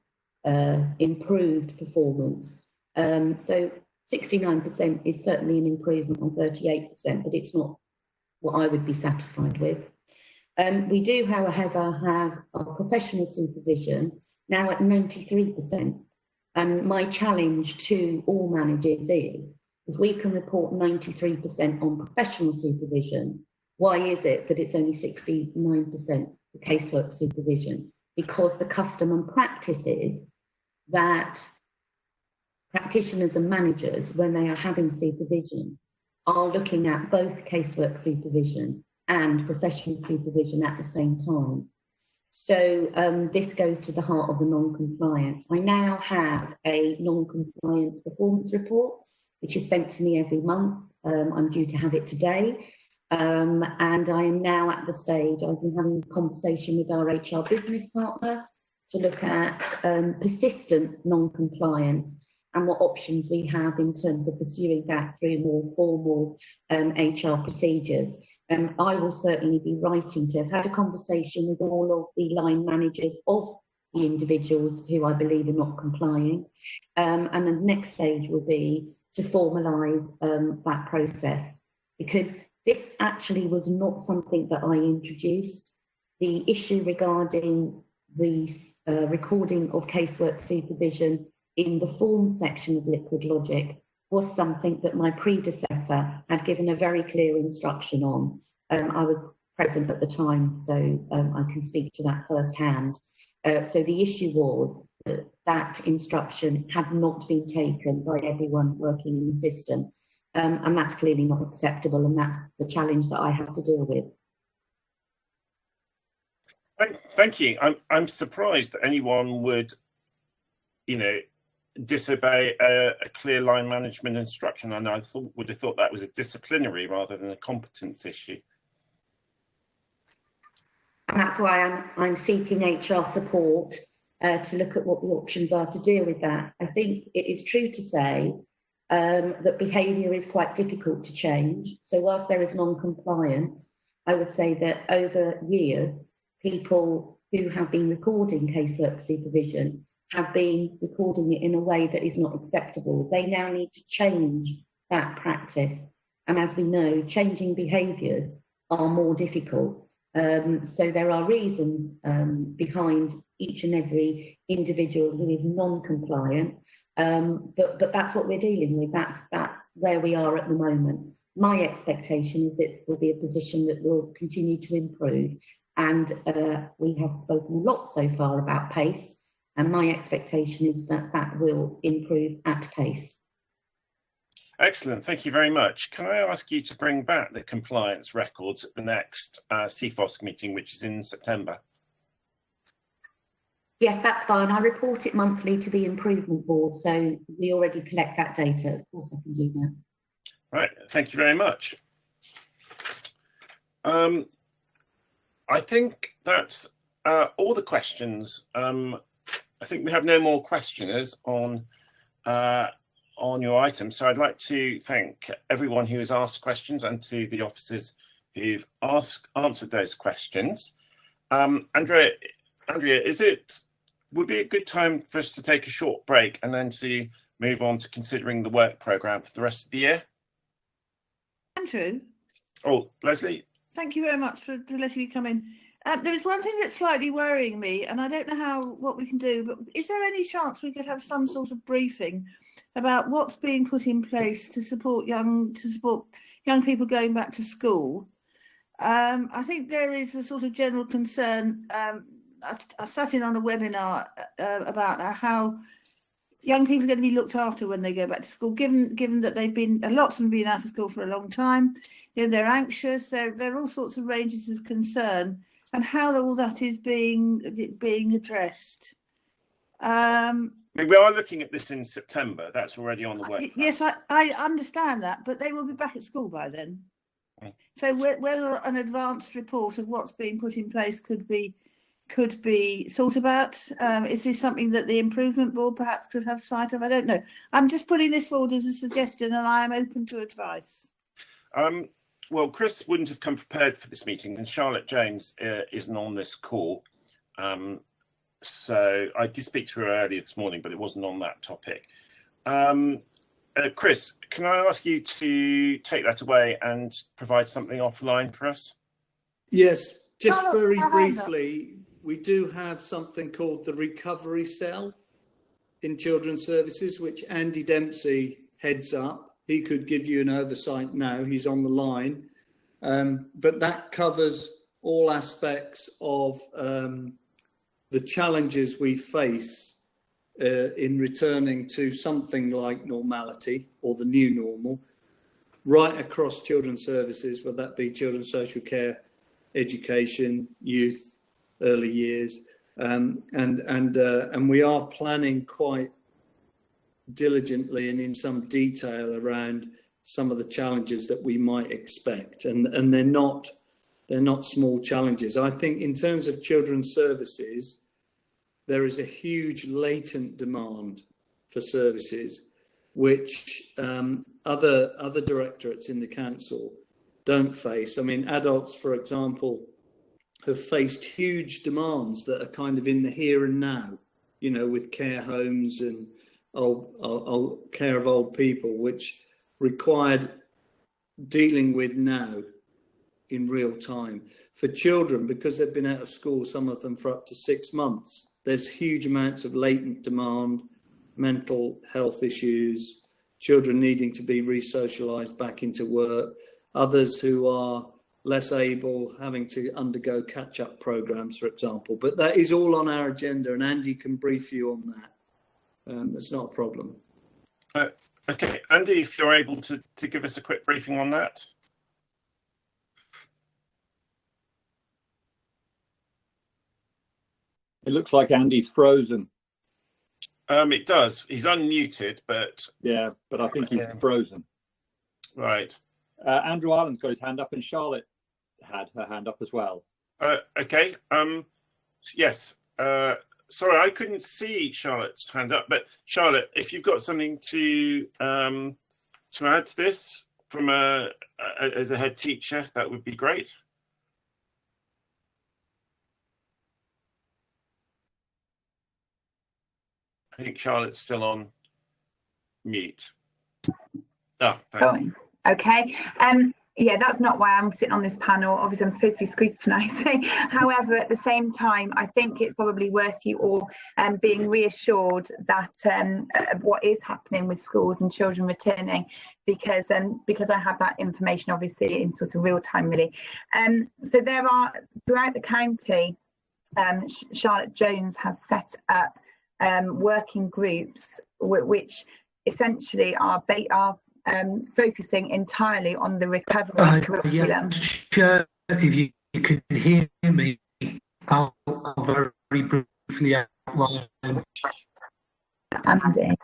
improved performance. So 69% is certainly an improvement on 38%, but it's not what I would be satisfied with. We do, however, have our professional supervision now at 93%. And my challenge to all managers is, if we can report 93% on professional supervision, why is it that it's only 69% for casework supervision? Because the custom and practice is that practitioners and managers, when they are having supervision, are looking at both casework supervision and professional supervision at the same time. So this goes to the heart of the non-compliance. I now have a non-compliance performance report, which is sent to me every month. I'm due to have it today. And I am now at the stage, I've been having a conversation with our HR business partner to look at persistent non-compliance and what options we have in terms of pursuing that through more formal HR procedures. I will certainly be writing to have had a conversation with all of the line managers of the individuals who I believe are not complying. And the next stage will be to formalise that process, because this actually was not something that I introduced. The issue regarding the recording of casework supervision in the form section of Liquid Logic was something that my predecessor had given a very clear instruction on. I was present at the time, so I can speak to that firsthand. So the issue was that that instruction had not been taken by everyone working in the system. And that's clearly not acceptable, and that's the challenge that I have to deal with. Thank you. I'm surprised that anyone would, disobey a clear line management instruction, and I would have thought that was a disciplinary rather than a competence issue. And that's why I'm seeking HR support to look at what the options are to deal with that. I think it is true to say that behaviour is quite difficult to change. So whilst there is non-compliance, I would say that over years, people who have been recording casework supervision have been recording it in a way that is not acceptable. They now need to change that practice. And as we know, changing behaviours are more difficult. So there are reasons behind each and every individual who is non-compliant, but that's what we're dealing with. That's where we are at the moment. My expectation is this will be a position that will continue to improve, and we have spoken a lot so far about pace, and my expectation is that that will improve at pace. Excellent, thank you very much. Can I ask you to bring back the compliance records at the next CFOSC meeting, which is in September? Yes, that's fine. I report it monthly to the improvement board, so we already collect that data. Of course I can do that. Right, thank you very much. I think that's all the questions. I think we have no more questioners on your item. So I'd like to thank everyone who has asked questions and to the officers who've answered those questions. Andrea, would be a good time for us to take a short break and then to move on to considering the work programme for the rest of the year? Andrew? Oh, Leslie? Thank you very much for letting me come in. There is one thing that's slightly worrying me, and I don't know what we can do, but is there any chance we could have some sort of briefing about what's being put in place to support young people going back to school? I think there is a sort of general concern. I sat in on a webinar about how young people are going to be looked after when they go back to school, given that lots of them have been out of school for a long time. They're anxious. There are all sorts of ranges of concern, and how all that is being addressed. We are looking at this in September. That's already on the way. Yes, I understand that, but they will be back at school by then. Mm. So whether an advanced report of what's being put in place could be thought about. Is this something that the improvement board perhaps could have sight of? I don't know. I'm just putting this forward as a suggestion, and I am open to advice. Well, Chris wouldn't have come prepared for this meeting, and Charlotte James isn't on this call. So I did speak to her earlier this morning, but it wasn't on that topic. Chris, can I ask you to take that away and provide something offline for us? Yes, just very briefly, we do have something called the Recovery Cell in Children's Services, which Andy Dempsey heads up. He could give you an oversight now, he's on the line. But that covers all aspects of the challenges we face in returning to something like normality or the new normal, right across children's services, whether that be children's social care, education, youth, early years, and we are planning quite diligently and in some detail around some of the challenges that we might expect, and they're not small challenges. I think in terms of children's services, there is a huge latent demand for services which other directorates in the council don't face. I mean, adults, for example, have faced huge demands that are kind of in the here and now, you know, with care homes and old care of old people, which required dealing with now in real time. For children, because they've been out of school, some of them for up to 6 months, there's huge amounts of latent demand, mental health issues, children needing to be re-socialised back into work, others who are less able, having to undergo catch-up programmes, for example. But that is all on our agenda, and Andy can brief you on that. It's not a problem. Okay, Andy, if you're able to give us a quick briefing on that. It looks like Andy's frozen. It does. He's unmuted, but... Yeah, but I think he's frozen. Right. Andrew Ireland's got his hand up, and Charlotte had her hand up as well. Okay. Yes. Sorry, I couldn't see Charlotte's hand up, but Charlotte, if you've got something to add to this from as a head teacher, that would be great. I think Charlotte's still on mute. Oh, okay. Yeah, that's not why I'm sitting on this panel. Obviously, I'm supposed to be scrutinising. However, at the same time, I think it's probably worth you all being reassured that what is happening with schools and children returning, because I have that information obviously in sort of real time, really. So there are throughout the county, Charlotte Jones has set up working groups which essentially are focusing entirely on the recovery curriculum. Yeah, if you can hear me, I'll very briefly outline. Andy.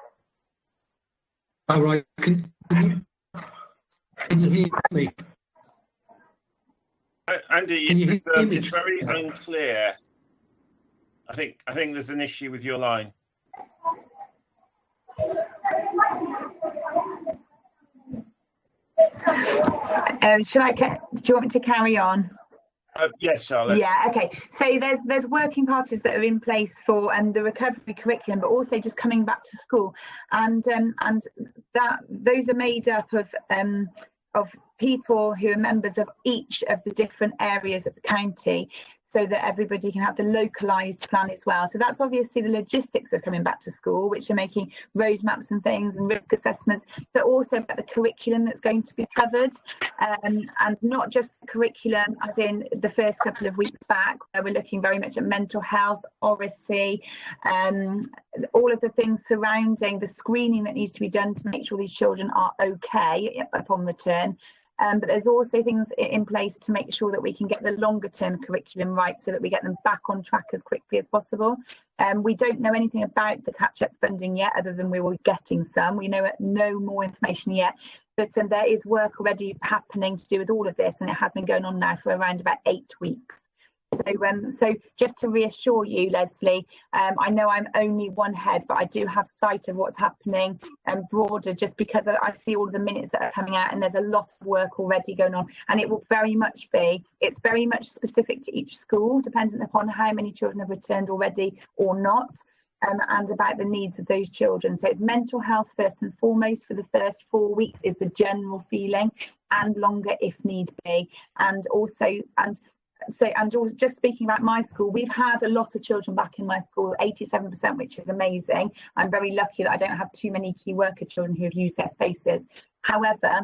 All right, can you hear me? Andy, it's very unclear. I think there's an issue with your line. Do you want me to carry on? Yes, Charlotte. Yeah, okay. So there's working parties that are in place for the recovery curriculum, but also just coming back to school, and that those are made up of people who are members of each of the different areas of the county, so that everybody can have the localised plan as well. So that's obviously the logistics of coming back to school, which are making roadmaps and things and risk assessments, but also about the curriculum that's going to be covered, and not just the curriculum as in the first couple of weeks back, where we're looking very much at mental health, oracy, all of the things surrounding the screening that needs to be done to make sure these children are okay upon return. But there's also things in place to make sure that we can get the longer term curriculum right, so that we get them back on track as quickly as possible. We don't know anything about the catch-up funding yet, other than we were getting some. We know no more information yet, but there is work already happening to do with all of this, and it has been going on now for around about 8 weeks. So just to reassure you, Leslie, I know I'm only one head, but I do have sight of what's happening broader, just because I see all of the minutes that are coming out, and there's a lot of work already going on, and it will very much it's very much specific to each school, dependent upon how many children have returned already or not, and about the needs of those children. So it's mental health first and foremost for the first 4 weeks is the general feeling, and longer if need be, and just speaking about my school, we've had a lot of children back in my school, 87%, which is amazing. I'm very lucky that I don't have too many key worker children who have used their spaces. However,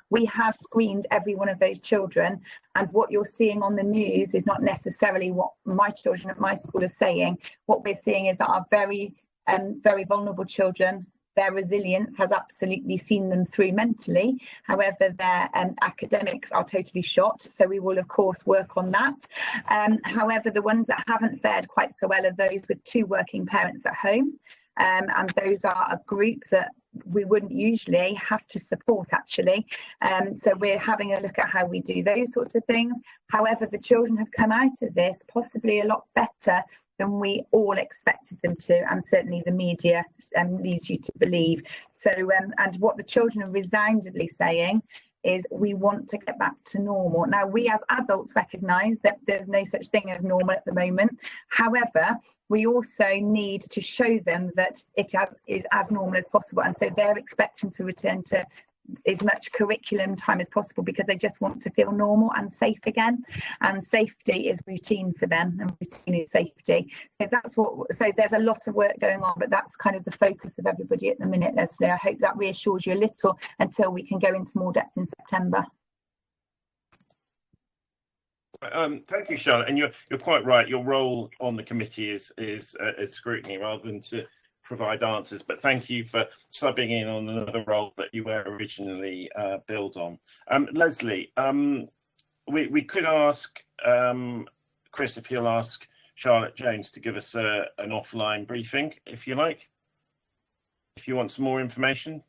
we have screened every one of those children, and what you're seeing on the news is not necessarily what my children at my school are saying. What we're seeing is that our very vulnerable children their resilience has absolutely seen them through mentally. However, their academics are totally shot. So we will, of course, work on that. However, the ones that haven't fared quite so well are those with 2 working parents at home. And those are a group that we wouldn't usually have to support, actually. So we're having a look at how we do those sorts of things. However, the children have come out of this possibly a lot better than we all expected them to, and certainly the media leads you to believe. So, and what the children are resoundingly saying is we want to get back to normal. Now, we as adults recognise that there's no such thing as normal at the moment. However, we also need to show them that it is as normal as possible. And so they're expecting to return to as much curriculum time as possible because they just want to feel normal and safe again. And safety is routine for them, and routine is safety. So that's what, so there's a lot of work going on, but that's kind of the focus of everybody at the minute, Leslie. I hope that reassures you a little until we can go into more depth in September. Thank you, Charlotte, and you're quite right. Your role on the committee is scrutiny rather than to provide answers. But thank you for subbing in on another role that you were originally billed on. Leslie, we could ask Chris if he'll ask Charlotte Jones to give us an offline briefing, if you like, if you want some more information.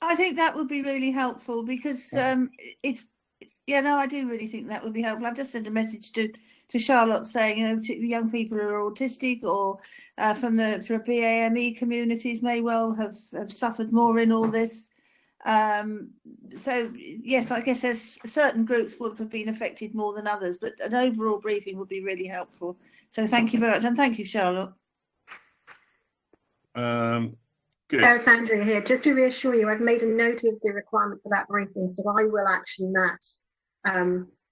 I think that would be really helpful because I do really think that would be helpful. I've just sent a message to Charlotte saying, to young people who are autistic or from the BAME communities may well have suffered more in all this. So yes, I guess there's certain groups will have been affected more than others, but an overall briefing would be really helpful. So thank you very much, and thank you, Charlotte. Good. There's Andrea here. Just to reassure you, I've made a note of the requirement for that briefing, so I will action that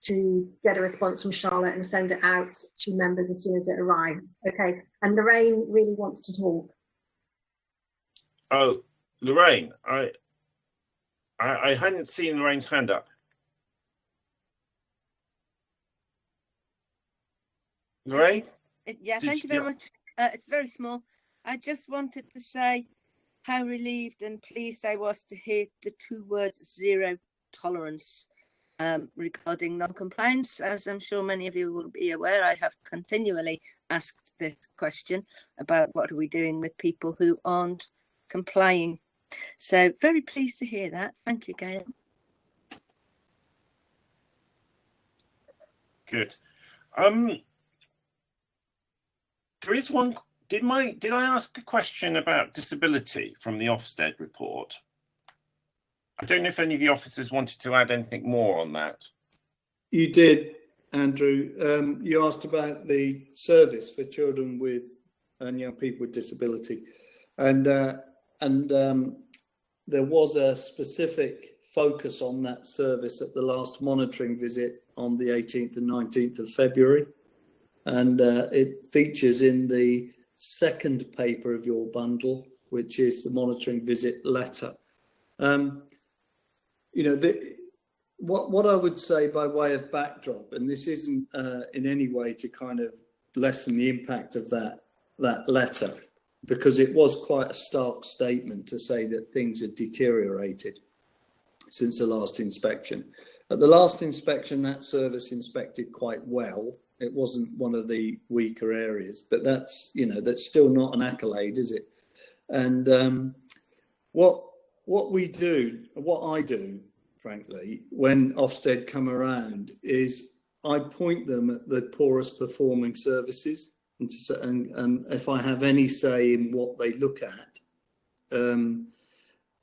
to get a response from Charlotte and send it out to members as soon as it arrives. Okay. And Lorraine really wants to talk. Oh, Lorraine, I hadn't seen Lorraine's hand up. Lorraine? Yeah, thank you very much. It's very small. I just wanted to say how relieved and pleased I was to hear the 2 words zero tolerance regarding non-compliance. As I'm sure many of you will be aware, I have continually asked this question about what are we doing with people who aren't complying. So very pleased to hear that. Thank you, Gail. Good. There is one. Did I ask a question about disability from the Ofsted report? I don't know if any of the officers wanted to add anything more on that. You did, Andrew. You asked about the service for children with and young people with disability, and there was a specific focus on that service at the last monitoring visit on the 18th and 19th of February, and it features in the second paper of your bundle, which is the monitoring visit letter. What I would say by way of backdrop, and this isn't in any way to kind of lessen the impact of that letter, because it was quite a stark statement to say that things had deteriorated since the last inspection. At the last inspection, that service inspected quite well. It wasn't one of the weaker areas, but that's still not an accolade, is it? And what I do, frankly, when Ofsted come around is I point them at the poorest performing services, and if I have any say in what they look at,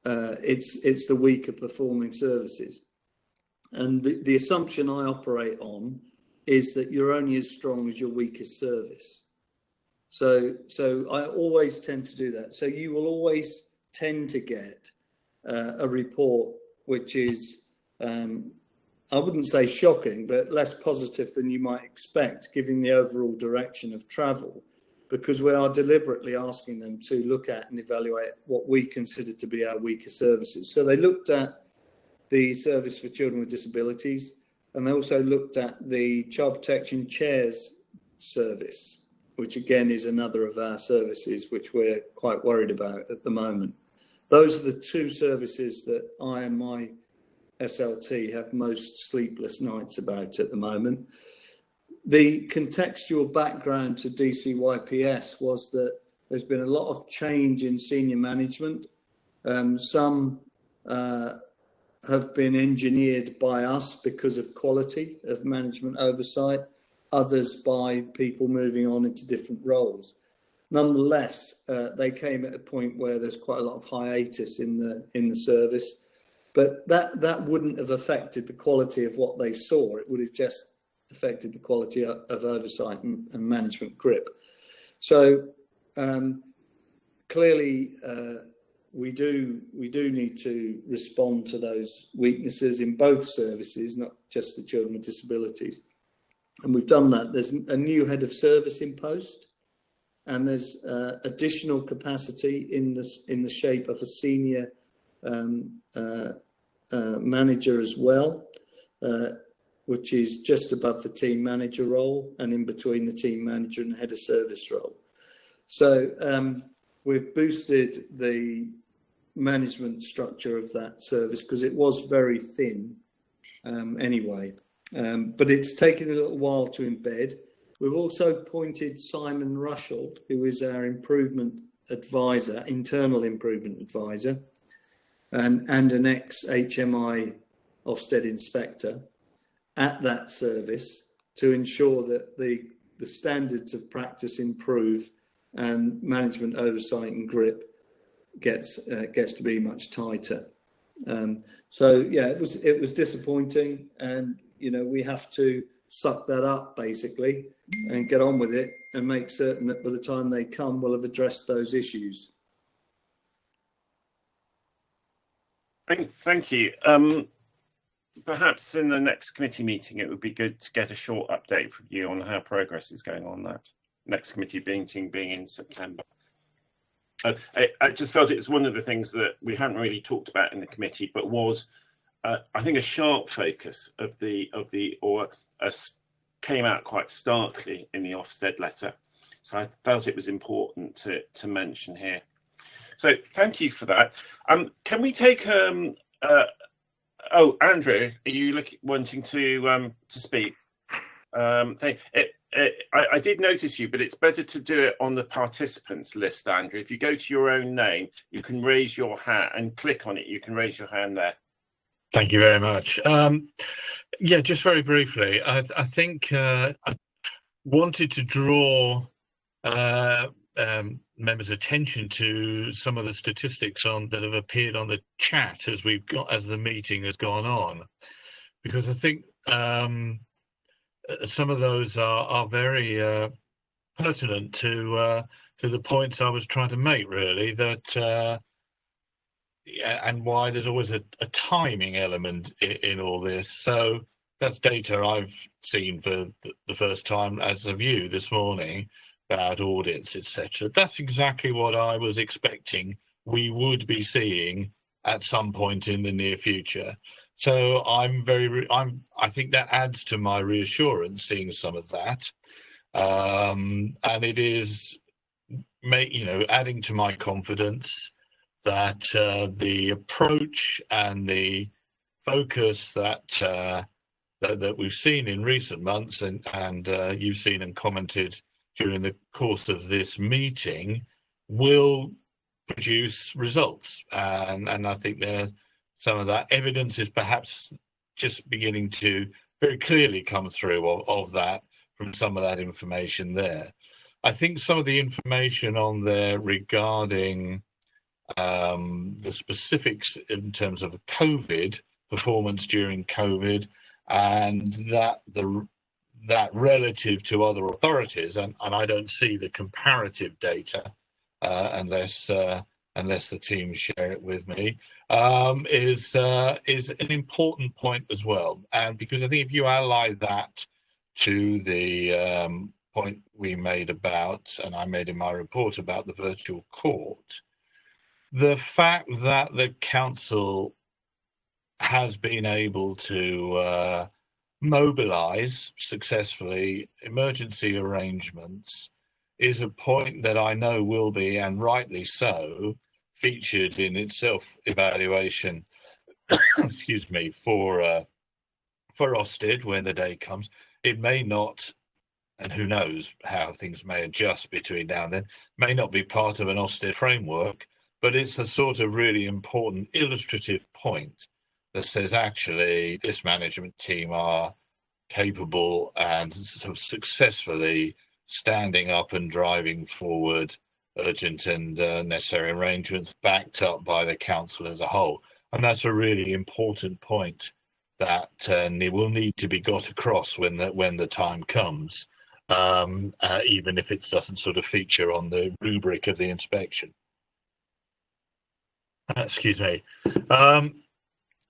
it's the weaker performing services. And the assumption I operate on is that you're only as strong as your weakest service. So I always tend to do that. So you will always tend to get a report which is, I wouldn't say shocking, but less positive than you might expect, given the overall direction of travel, because we are deliberately asking them to look at and evaluate what we consider to be our weaker services. So they looked at the service for children with disabilities, and they also looked at the child protection chairs service. which again is another of our services which we're quite worried about at the moment. Those are the two services that I and my SLT have most sleepless nights about at the moment. The contextual background to DCYPS was that there's been a lot of change in senior management. Some have been engineered by us because of quality of management oversight, others by people moving on into different roles. Nonetheless, they came at a point where there's quite a lot of hiatus in the service, but that wouldn't have affected the quality of what they saw. It would have just affected the quality of oversight and management grip. So clearly, we do need to respond to those weaknesses in both services, not just the children with disabilities. And we've done that. There's a new head of service in post, and there's additional capacity in the shape of a senior manager as well, which is just above the team manager role and in between the team manager and the head of service role. So we've boosted the management structure of that service because it was very thin anyway, but it's taken a little while to embed. We've also appointed Simon Russell, who is our improvement advisor, internal improvement advisor, and an ex-HMI Ofsted inspector at that service to ensure that the standards of practice improve and management oversight and grip gets to be much tighter. So yeah, it was disappointing, and we have to suck that up basically and get on with it and make certain that by the time they come, we'll have addressed those issues. Thank you. Perhaps in the next committee meeting, it would be good to get a short update from you on how progress is going on that. Next committee meeting being in September. I just felt it was one of the things that we hadn't really talked about in the committee, but was I think a sharp focus of came out quite starkly in the Ofsted letter. So I felt it was important to mention here. So thank you for that. Can we take oh, Andrew, are you wanting to speak? I did notice you, but it's better to do it on the participants list, Andrew. If you go to your own name, you can raise your hand and click on it. You can raise your hand there. Thank you very much. Yeah, just very briefly, I think I wanted to draw members' attention to some of the statistics that have appeared on the chat as the meeting has gone on, because I think some of those are very pertinent to the points I was trying to make, really, that and why there's always a timing element in all this. So that's data I've seen for the first time as of you this morning about audits, etc. That's exactly what I was expecting we would be seeing at some point in the near future. So I think that adds to my reassurance seeing some of that, and it is, adding to my confidence that the approach and the focus that we've seen in recent months and you've seen and commented during the course of this meeting will produce results, and I think some of that evidence is perhaps just beginning to very clearly come through of that from some of that information there. I think some of the information on there regarding the specifics in terms of COVID performance during COVID, and that relative to other authorities, and I don't see the comparative data unless the team share it with me, is an important point as well. And because I think if you ally that to the point we made about, and I made in my report about the virtual court, the fact that the council has been able to mobilise successfully emergency arrangements is a point that I know will be, and rightly so, featured in its self-evaluation, excuse me, for Ofsted when the day comes. It may not, and who knows how things may adjust between now and then, may not be part of an Ofsted framework, but it's a sort of really important illustrative point that says actually this management team are capable and sort of successfully standing up and driving forward urgent and necessary arrangements backed up by the council as a whole. And that's a really important point that will need to be got across when the time comes, even if it doesn't sort of feature on the rubric of the inspection. Excuse me.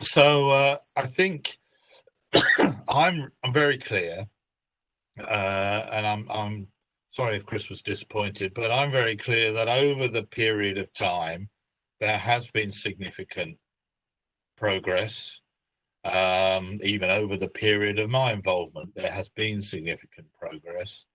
So I think I'm very clear, and I'm sorry if Chris was disappointed, but I'm very clear that over the period of time there has been significant progress. Even over the period of my involvement, there has been significant progress.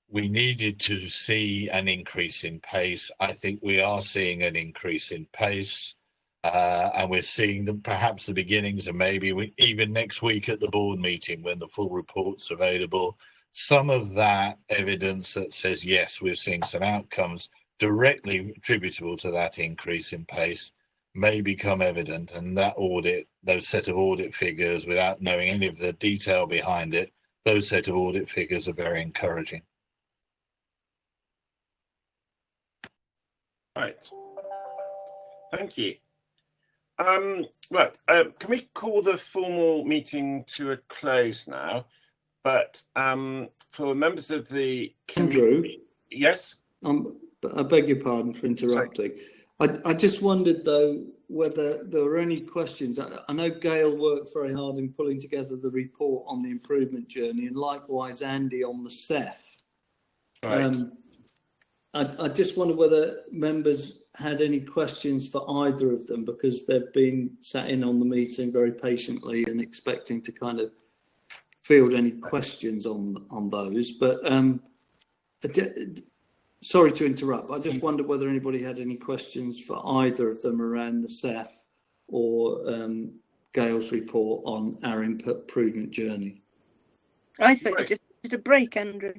We needed to see an increase in pace. I think we are seeing an increase in pace, and we're seeing perhaps the beginnings, and maybe even next week at the board meeting when the full report's available, some of that evidence that says, yes, we're seeing some outcomes directly attributable to that increase in pace may become evident, and that those set of audit figures, without knowing any of the detail behind it, those set of audit figures are very encouraging. Right. Thank you. Right. Can we call the formal meeting to a close now? But for members of the Andrew, yes. I beg your pardon for interrupting. I just wondered though whether there were any questions. I know Gail worked very hard in pulling together the report on the improvement journey, and likewise Andy on the CEF. Right. I just wonder whether members had any questions for either of them, because they've been sat in on the meeting very patiently and expecting to kind of field any questions on those. But sorry to interrupt. I just wondered whether anybody had any questions for either of them around the CEF or Gail's report on our improvement journey. I thought you just did a break, Andrew.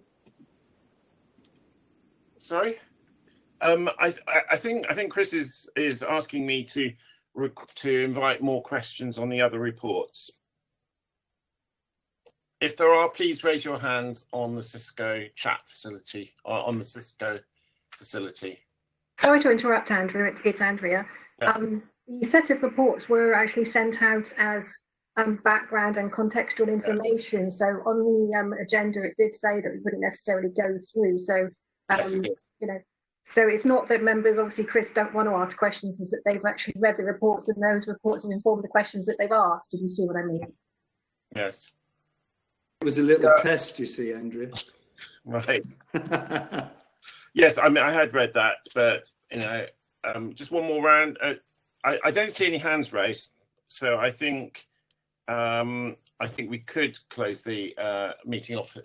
Sorry, I think Chris is asking me to invite more questions on the other reports. If there are, please raise your hands on the Cisco chat facility or on the Cisco facility. Sorry to interrupt, Andrew. It's Andrea. Yeah. The set of reports were actually sent out as background and contextual information. Yeah. So on the agenda, it did say that we wouldn't necessarily go through. So you know, so it's not that members, obviously, Chris, don't want to ask questions, is that they've actually read the reports, and those reports have informed the questions that they've asked. If you see what I mean? Yes. It was a little test, you see, Andrea. Right. Yes, I mean, I had read that, but you know, just one more round. I don't see any hands raised, so I think we could close the meeting off,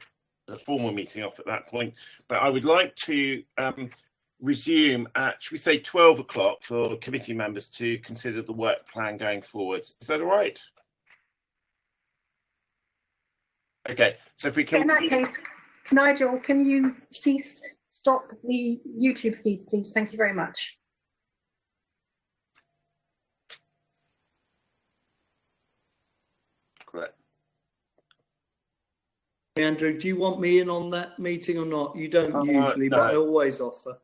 the formal meeting off at that point. But I would like to resume at, should we say, 12 o'clock for committee members to consider the work plan going forwards. Is that all right? Okay, so if we can. In that case, Nigel, can you stop the YouTube feed, please? Thank you very much. Correct. Andrew, do you want me in on that meeting or not? You don't usually, no. but I always offer.